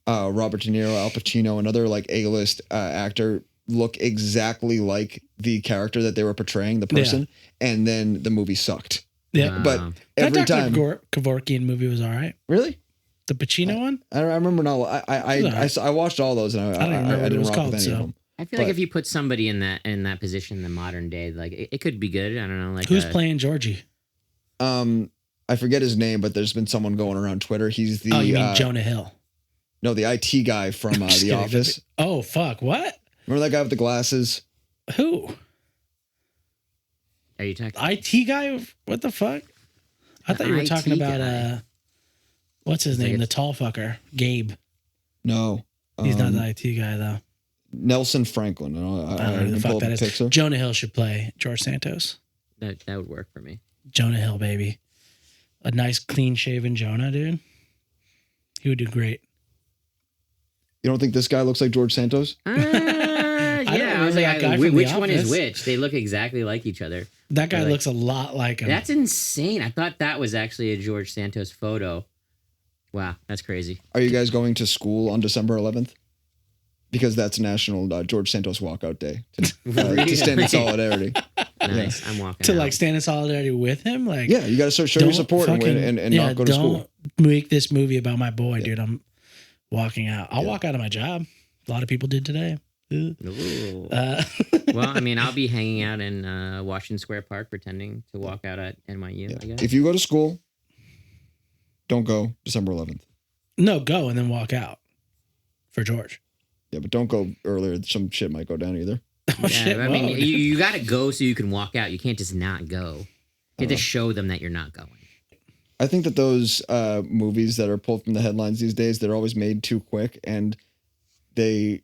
Robert De Niro, Al Pacino, another like A-list actor look exactly like the character that they were portraying, the person, and then the movie sucked. Yeah. But every that time, Kevorkian movie was all right. really, The Pacino one? I remember now. I watched all those, and I don't even remember what it didn't was rock called, with any of so. them. I feel like But- if you put somebody in that position in the modern day, like it could be good. I don't know, like Who's playing Georgie? I forget his name, but there's been someone going around Twitter. He's the You mean Jonah Hill? no, the IT guy from Just The kidding. Office. Oh, fuck. What? Remember that guy with the glasses? Who? Are you talking? IT guy? What the fuck? I thought you were IT talking about, guy. what's his Like name? The it's- tall fucker. Gabe. No, He's not the IT guy, though. Nelson Franklin. I I don't know who can the pull fuck up that a is. picture. Jonah Hill should play George Santos. That would work for me. Jonah Hill, baby. A nice, clean-shaven Jonah, dude. He would do great. You don't think this guy looks like George Santos? Yeah, I was like, that guy from which The one is Office. which? They look exactly like each other. That guy Like, looks a lot like him. That's insane. I thought that was actually a George Santos photo. Wow, that's crazy. Are you guys going to school on December 11th? Because that's National George Santos Walkout Day to stand in solidarity. Nice. I'm walking to out. like stand in solidarity with him. Like, Yeah, you got to show your don't support fucking- and yeah, not go to school. Don't make this movie about my boy, dude. I'm walking out. I'll walk out of my job. A lot of people did today. Ugh. Ooh. Uh, Well, I mean, I'll be hanging out in Washington Square Park pretending to walk out at NYU, Yeah. I guess. If you go to school, don't go December 11th. no, go and then walk out for George. Yeah, but don't go earlier. Some shit might go down either. Oh, Yeah, shit. I mean, whoa. you got to go so you can walk out. You can't just not go. You have to show them that you're not going. I think that those movies that are pulled from the headlines these days, they're always made too quick, and they're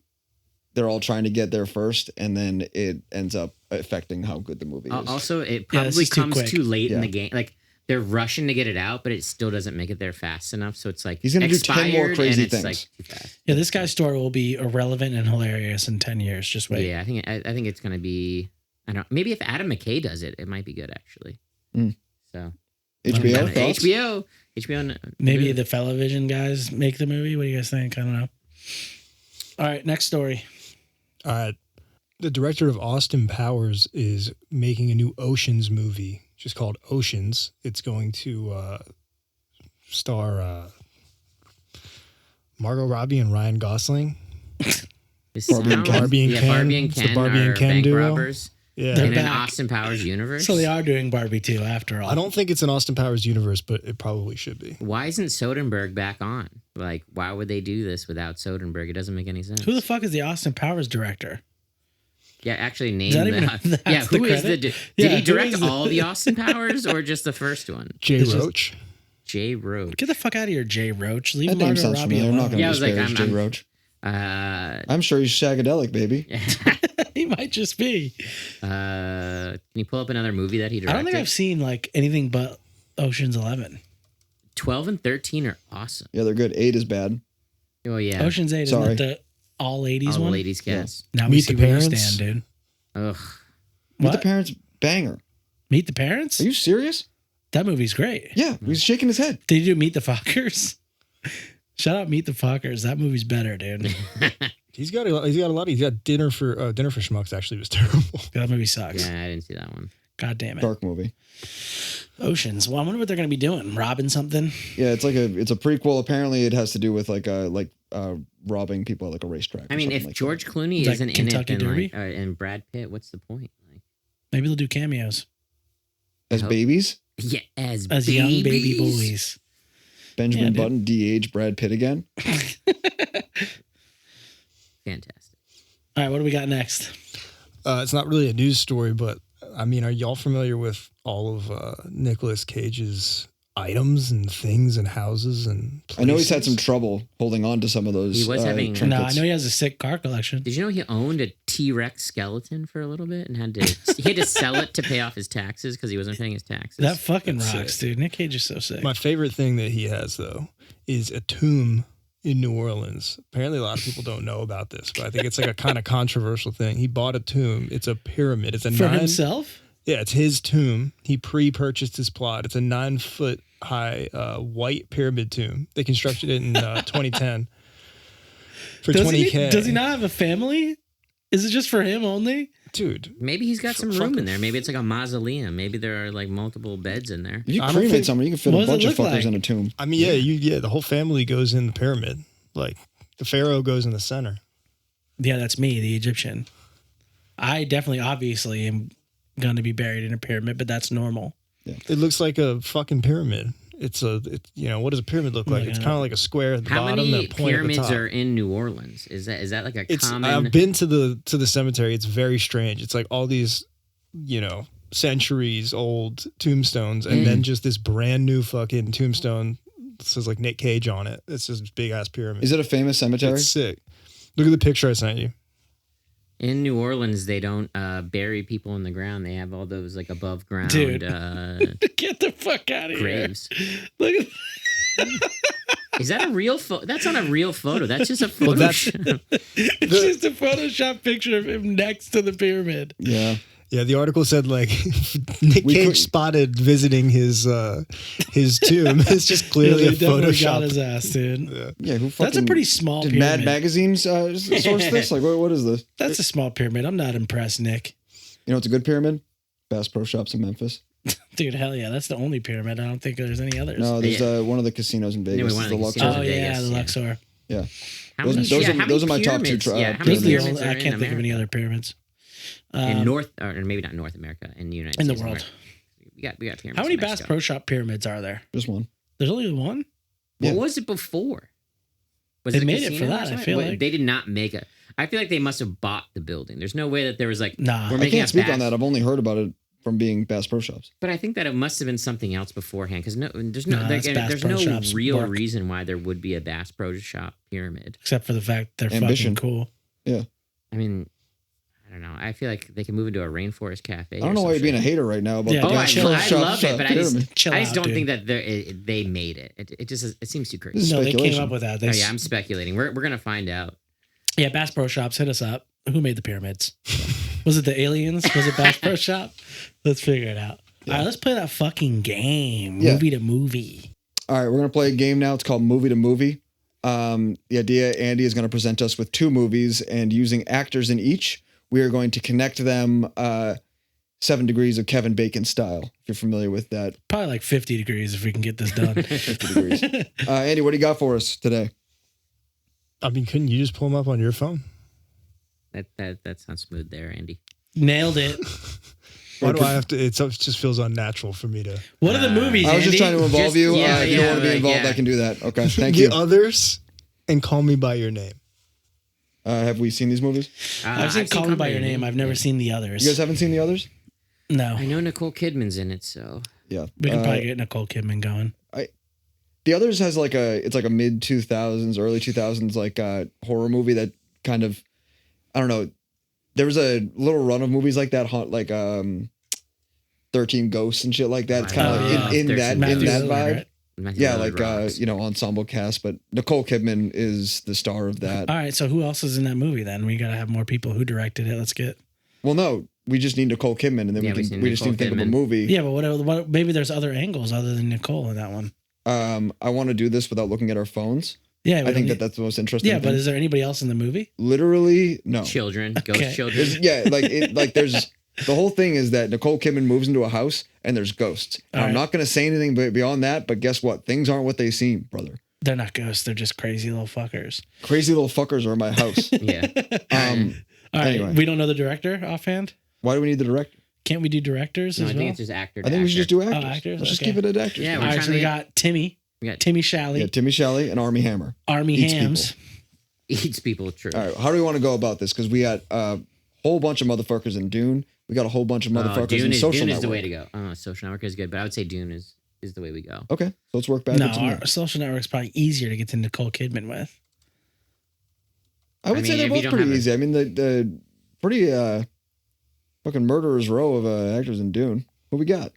all trying to get there first, and then it ends up affecting how good the movie is. Also, it Yeah, this probably is too comes quick. too late in Yeah. the game. Like, they're rushing to get it out, but it still doesn't make it there fast enough. So it's like He's gonna do 10 more expired, crazy and it's things. like too fast. Yeah, this guy's story will be irrelevant and hilarious in 10 years. Just wait. Yeah, I think it's gonna be. I don't. Maybe if Adam McKay does it, it might be good actually. Mm. So HBO Okay. thoughts? HBO. Maybe the Fellavision guys make the movie. What do you guys think? I don't know. All right, next story. All right. The director of Austin Powers is making a new Oceans movie, just called Oceans. It's going to star Margot Robbie and Ryan Gosling. Barbie and Ken. Barbie and Ken. Barbie and It's the Ken Barbie and are Ken bank duo. robbers Yeah. They're in an back. Austin Powers universe. So they are doing Barbie too, after all. I don't think it's an Austin Powers universe, but it probably should be. Why isn't Soderbergh back on? Like, why would they do this without Soderbergh? It doesn't make any sense. Who the fuck is the Austin Powers director? Yeah, actually, name that even- the. that's Yeah, the who is the? credit? Did Yeah, he who direct is the- all the Austin Powers or just the first one? Jay It's just- Roach. Jay Roach. Get the fuck out of here, Jay Roach. Leave That name Margot sounds Robbie familiar. I'm not alone. going to Yeah, I was like, disparage Jay I'm- Roach. Uh, I'm sure he's shagadelic, baby. He might just be. can you pull up another movie that he I directed? don't think I've seen like anything but Ocean's 11. 12 and 13 are awesome. Yeah, they're good. 8 is bad. Oh yeah, Ocean's 8 Sorry. isn't that the all ladies all the one? ladies cast. Now we Meet see the where you Parents. stand, dude. Ugh. Meet the What? Parents, banger. Meet the Parents? Are you serious? That movie's great. Yeah, he's shaking his head. Did you do Meet the Fockers? Shout out Meet the Fockers. That movie's better, dude. He's got a lot. He's got Dinner for Schmucks. Actually, was terrible. That movie sucks. Yeah, I didn't see that one. God damn it. Dark movie. Oceans. Well, I wonder what they're going to be doing. Robbing something? Yeah, it's a prequel. Apparently, it has to do with robbing people at like a racetrack. I or mean, something if like George Clooney Like isn't in Kentucky it, then Derby? and Brad Pitt, what's the point? Like, Maybe they'll do cameos that. As I hope- babies, yeah, as young baby babies. boys. Benjamin Yeah, dude. Button, DH, Brad Pitt again. Fantastic. All right, what do we got next? It's not really a news story, but I mean, are y'all familiar with all of Nicolas Cage's items and things and houses and places? I know he's had some trouble holding on to some of those. He was having- trinkets. No, I know he has a sick car collection. Did you know he owned a T-Rex skeleton for a little bit and had to sell it to pay off his taxes because he wasn't paying his taxes? That fucking That's rocks, sick. dude. Nick Cage is so sick. My favorite thing that he has, though, is a tomb in New Orleans. Apparently, a lot of people don't know about this, but I think it's like a kind of controversial thing. He bought a tomb. It's a pyramid. It's a For himself? Yeah, it's his tomb. He pre-purchased his plot. It's a 9-foot high white pyramid tomb. They constructed it in 2010 for $20K. Does he not have a family? Is it just for him only? Dude, Maybe he's got some Fuck room in him. there. Maybe it's like a mausoleum. Maybe there are like multiple beds in there. If you I don't cremate think- someone, you can fit What a does bunch it of look fuckers like? in a tomb. I mean, the whole family goes in the pyramid. Like the pharaoh goes in the center. Yeah, that's me, the Egyptian. I definitely, obviously, am going to be buried in a pyramid, but that's normal. It looks like a fucking pyramid. It's what does a pyramid look like? Looking It's it kind of up. like a square at the How bottom many and a point at the pyramids top. are in New Orleans? Is that like a common? I've been to the cemetery. It's very strange. It's like all these, centuries old tombstones, and then just this brand new fucking tombstone that says like Nick Cage on it. It's this big ass pyramid. Is it a famous cemetery? It's sick. Look at the picture I sent you. In New Orleans, they don't bury people in the ground. They have all those like above ground Dude. Get the fuck out of graves. here. Look at Is that a real photo? That's not a real photo. That's just a photo. Well, that's- It's just a Photoshop picture of him next to the pyramid. Yeah. Yeah, the article said like Nick Cage spotted visiting his tomb. It's just clearly a They definitely got Photoshop. his ass, dude. Yeah. Who fucking, That's a pretty small did pyramid. Mad Magazine source this? Like, what is this? That's a small pyramid. I'm not impressed, Nick. You know, it's a good pyramid. Bass Pro Shops in Memphis. Dude, hell yeah. That's the only pyramid. I don't think there's any others. No, there's one of the casinos in Vegas. one It's of the the Luxor. casinos Oh, in yeah, Vegas, the yeah. Luxor. Yeah. How Those- many, those are- how those many are my top two pyramids- Yeah, how Those many are the pyramids only, are I in can't think of any America? other pyramids. In North, or maybe not North America, in the United in the States. world. We got pyramids. How many in Bass Mexico. Pro Shop pyramids are there? Just one. There's only one? What Yeah. was it before? Was They it a made it for casino or that, I something? feel Wait, like. they did not make a. I feel like they must have bought the building. There's no way that there was like. Nah. We're I making can't a speak Bass, on that. I've only heard about it from being Bass Pro Shops. But I think that it must have been something else beforehand because there's no, Nah, that's Bass there's Pro no Shops real work. reason why there would be a Bass Pro Shop pyramid. Except for the fact they're Ambition. fucking cool. I mean, I don't know. I feel like they can move into a rainforest cafe. I don't know why you're being a hater right now about Yeah, the dude, Oh, Bass chill Pro out. I Shops, love it, but I pyramid. just Chill out, don't dude. think that they made it. It seems too crazy. This is No, they came speculation. up with that. Oh, yeah, I'm speculating. We're gonna find out. Yeah, Bass Pro Shops, hit us up. Who made the pyramids? Was it the aliens? Was it Bass Pro Shop? Let's figure it out. All right, let's play that fucking game. Yeah. Movie to movie. All right, we're going to play a game now. It's called Movie to Movie. The idea, Andy is going to present us with two movies, and using actors in each, we are going to connect them 7 degrees of Kevin Bacon style, if you're familiar with that. Probably like 50 degrees if we can get this done. 50 degrees. Andy, what do you got for us today? I mean, couldn't you just pull them up on your phone? That sounds smooth there, Andy. Nailed it. Why do I have to? It just feels unnatural for me to. What are the movies, I was just trying to involve Just- you. yeah, If you don't want to be yeah, involved, yeah. I can do that. Okay, thank the you. others and call me by your name. Have we seen these movies? I've seen Call Me By Your Name. I've never seen the others. You guys haven't seen the others? No. I know Nicole Kidman's in it, so Yeah. We can probably get Nicole Kidman going. The others has like a mid 2000s, early 2000s like horror movie that kind of, I don't know. There was a little run of movies like that, like 13 Ghosts and shit like that. It's kind of Oh, like yeah. in that Matthew vibe. Lillard, right? Matthew Yeah, Lillard like rocks. ensemble cast, but Nicole Kidman is the star of that. All right, so who else is in that movie then? We got to have more people who directed it. Let's get. Well, no, we just need Nicole Kidman, and then Yeah, we we can need we just need to Nicole think of a Kidman. movie. Yeah, but what maybe there's other angles other than Nicole in that one. I want to do this without looking at our phones. Yeah, I think that's the most interesting. Yeah, but thing. is there anybody else in the movie? Literally no. Children, Okay. ghost children. There's the whole thing is that Nicole Kidman moves into a house and there's ghosts. And All I'm right. not going to say anything beyond that, but guess what? Things aren't what they seem, brother. They're not ghosts. They're just crazy little fuckers. Crazy little fuckers are in my house. Yeah. All right, Anyway. we don't know the director offhand. Why do we need the director? Can't we do directors No, as I well? think it's just actor. I think we should just do actors. actors? Let's just Okay. keep it at actors. Yeah, All we're right, trying so we to- got Timmy, We got Timmy Shalley, Yeah, Timmy Shalley and Army Hammer. Army Eats Hams. eats people. True. All right, how do we want to go about this? Because we got a whole bunch of motherfuckers in Dune. We got a whole bunch of motherfuckers in Social Dune Network. is the way to go. Social Network is good, but I would say Dune is the way we go. Okay, so let's work No, backwards. from there. our Social Network's probably easier to get to Nicole Kidman with. I would I say mean, they're if you both don't pretty have a- easy. I mean, the pretty fucking murderer's row of actors in Dune. What we got?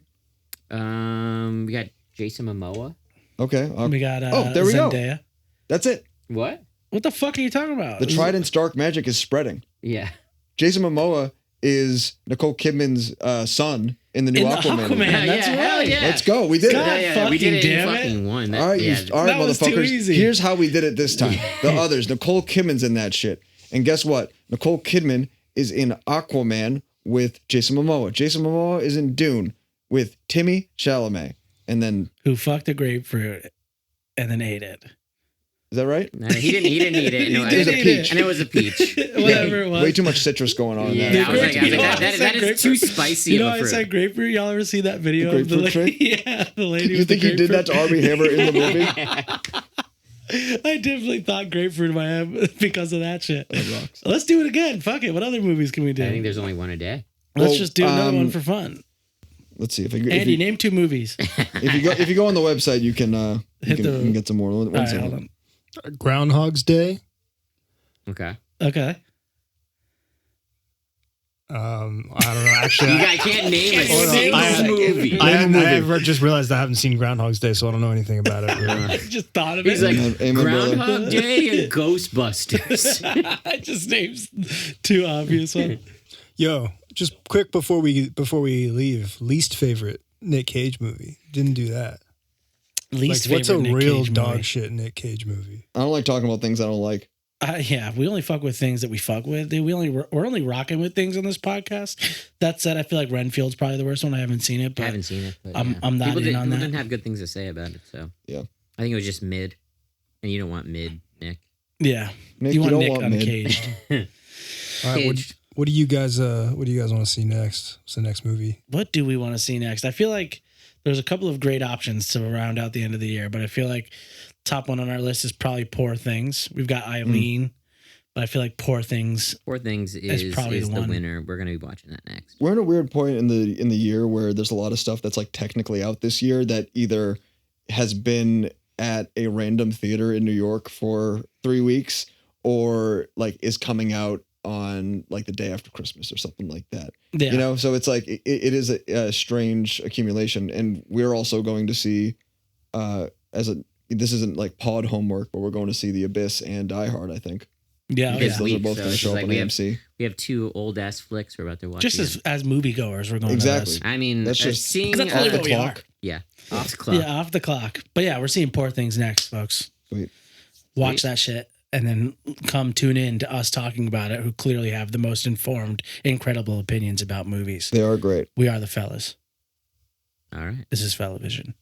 We got Jason Momoa. Okay, We got there we go. Zendaya. that's it. What? What the fuck are you talking about? The Trident's dark magic is spreading. Yeah. Jason Momoa is Nicole Kidman's son in the new In the Aquaman. movie. Aquaman. That's hell right. yeah. Let's go. We did God it. Yeah, we did it. fucking In damn it. fucking one. All right, all right, That was too motherfuckers. easy. Here's how we did it this time. The others, Nicole Kidman's in that shit. And guess what? Nicole Kidman is in Aquaman with Jason Momoa. Jason Momoa is in Dune with Timmy Chalamet. And then, Who fucked a grapefruit and then ate it. is that right? No, he didn't eat it. No, He it was did a eat peach. it. And it was a peach. Whatever it was. Way too much citrus going on in Yeah, that. I was like, You know why I that said is too grapefruit? spicy You know, of I a fruit. said grapefruit. Y'all ever see that video The of the grapefruit lady? Yeah, the lady. You with think the he did that to grapefruit. Armie Hammer in the movie? I definitely thought grapefruit in my head because of that shit. That rocks. Let's do it again. Fuck it. What other movies can we do? I think there's only one a day. Let's Well, just do another one for fun. Let's see if Andy, name 2 movies. if you go on the website, you can you can get some more. One All right, second. hold on. Groundhog's Day. Okay. Okay. I don't know. Actually, I can't name a Hold on. single movie. I just realized I haven't seen Groundhog's Day, so I don't know anything about it. Really. I just thought of He's it. like Amen, brother. Groundhog Day and Ghostbusters. I just names too obvious one. Yo, just quick before we leave, least favorite Nick Cage movie. Didn't do that. Least What's a favorite Nick real Cage dog movie? shit Nick Cage movie? I don't like talking about things I don't like. Yeah, we only fuck with things that we fuck with. We're only rocking with things on this podcast. That said, I feel like Renfield's probably the worst one. I haven't seen it, but I haven't seen it. But I'm yeah. not people in on that. didn't have good things to say about it, so Yeah. I think it was just mid, and you don't want mid, Nick. Yeah, Nick, you want don't Nick want mid. uncaged. All right, Caged. what do you guys want to see next? What's the next movie? What do we want to see next? I feel like there's a couple of great options to round out the end of the year, but I feel like top one on our list is probably Poor Things. We've got Eileen, but I feel like Poor Things. Poor Things is probably the the one. winner. We're gonna be watching that next. We're in a weird point in the year where there's a lot of stuff that's like technically out this year that either has been at a random theater in New York for 3 weeks or like is coming out on like the day after Christmas or something like that. Yeah, You know, so it's like it is a strange accumulation, and we're also going to see this isn't like pod homework, but we're going to see The Abyss and Die Hard, I think. yeah, This yeah. Those are week, both so going to it's show up like on we have- AMC. We have 2 old ass flicks we're about to watch. Just again. as moviegoers, we're going Exactly. to this. I mean, That's just- seeing That's off really the what we are. clock. yeah, off the clock. Yeah, off the clock. But yeah, we're seeing Poor Things next, folks. Sweet. Watch that shit and then come tune in to us talking about it, who clearly have the most informed, incredible opinions about movies. They are great. We are the fellas. All right. This is Fellavision.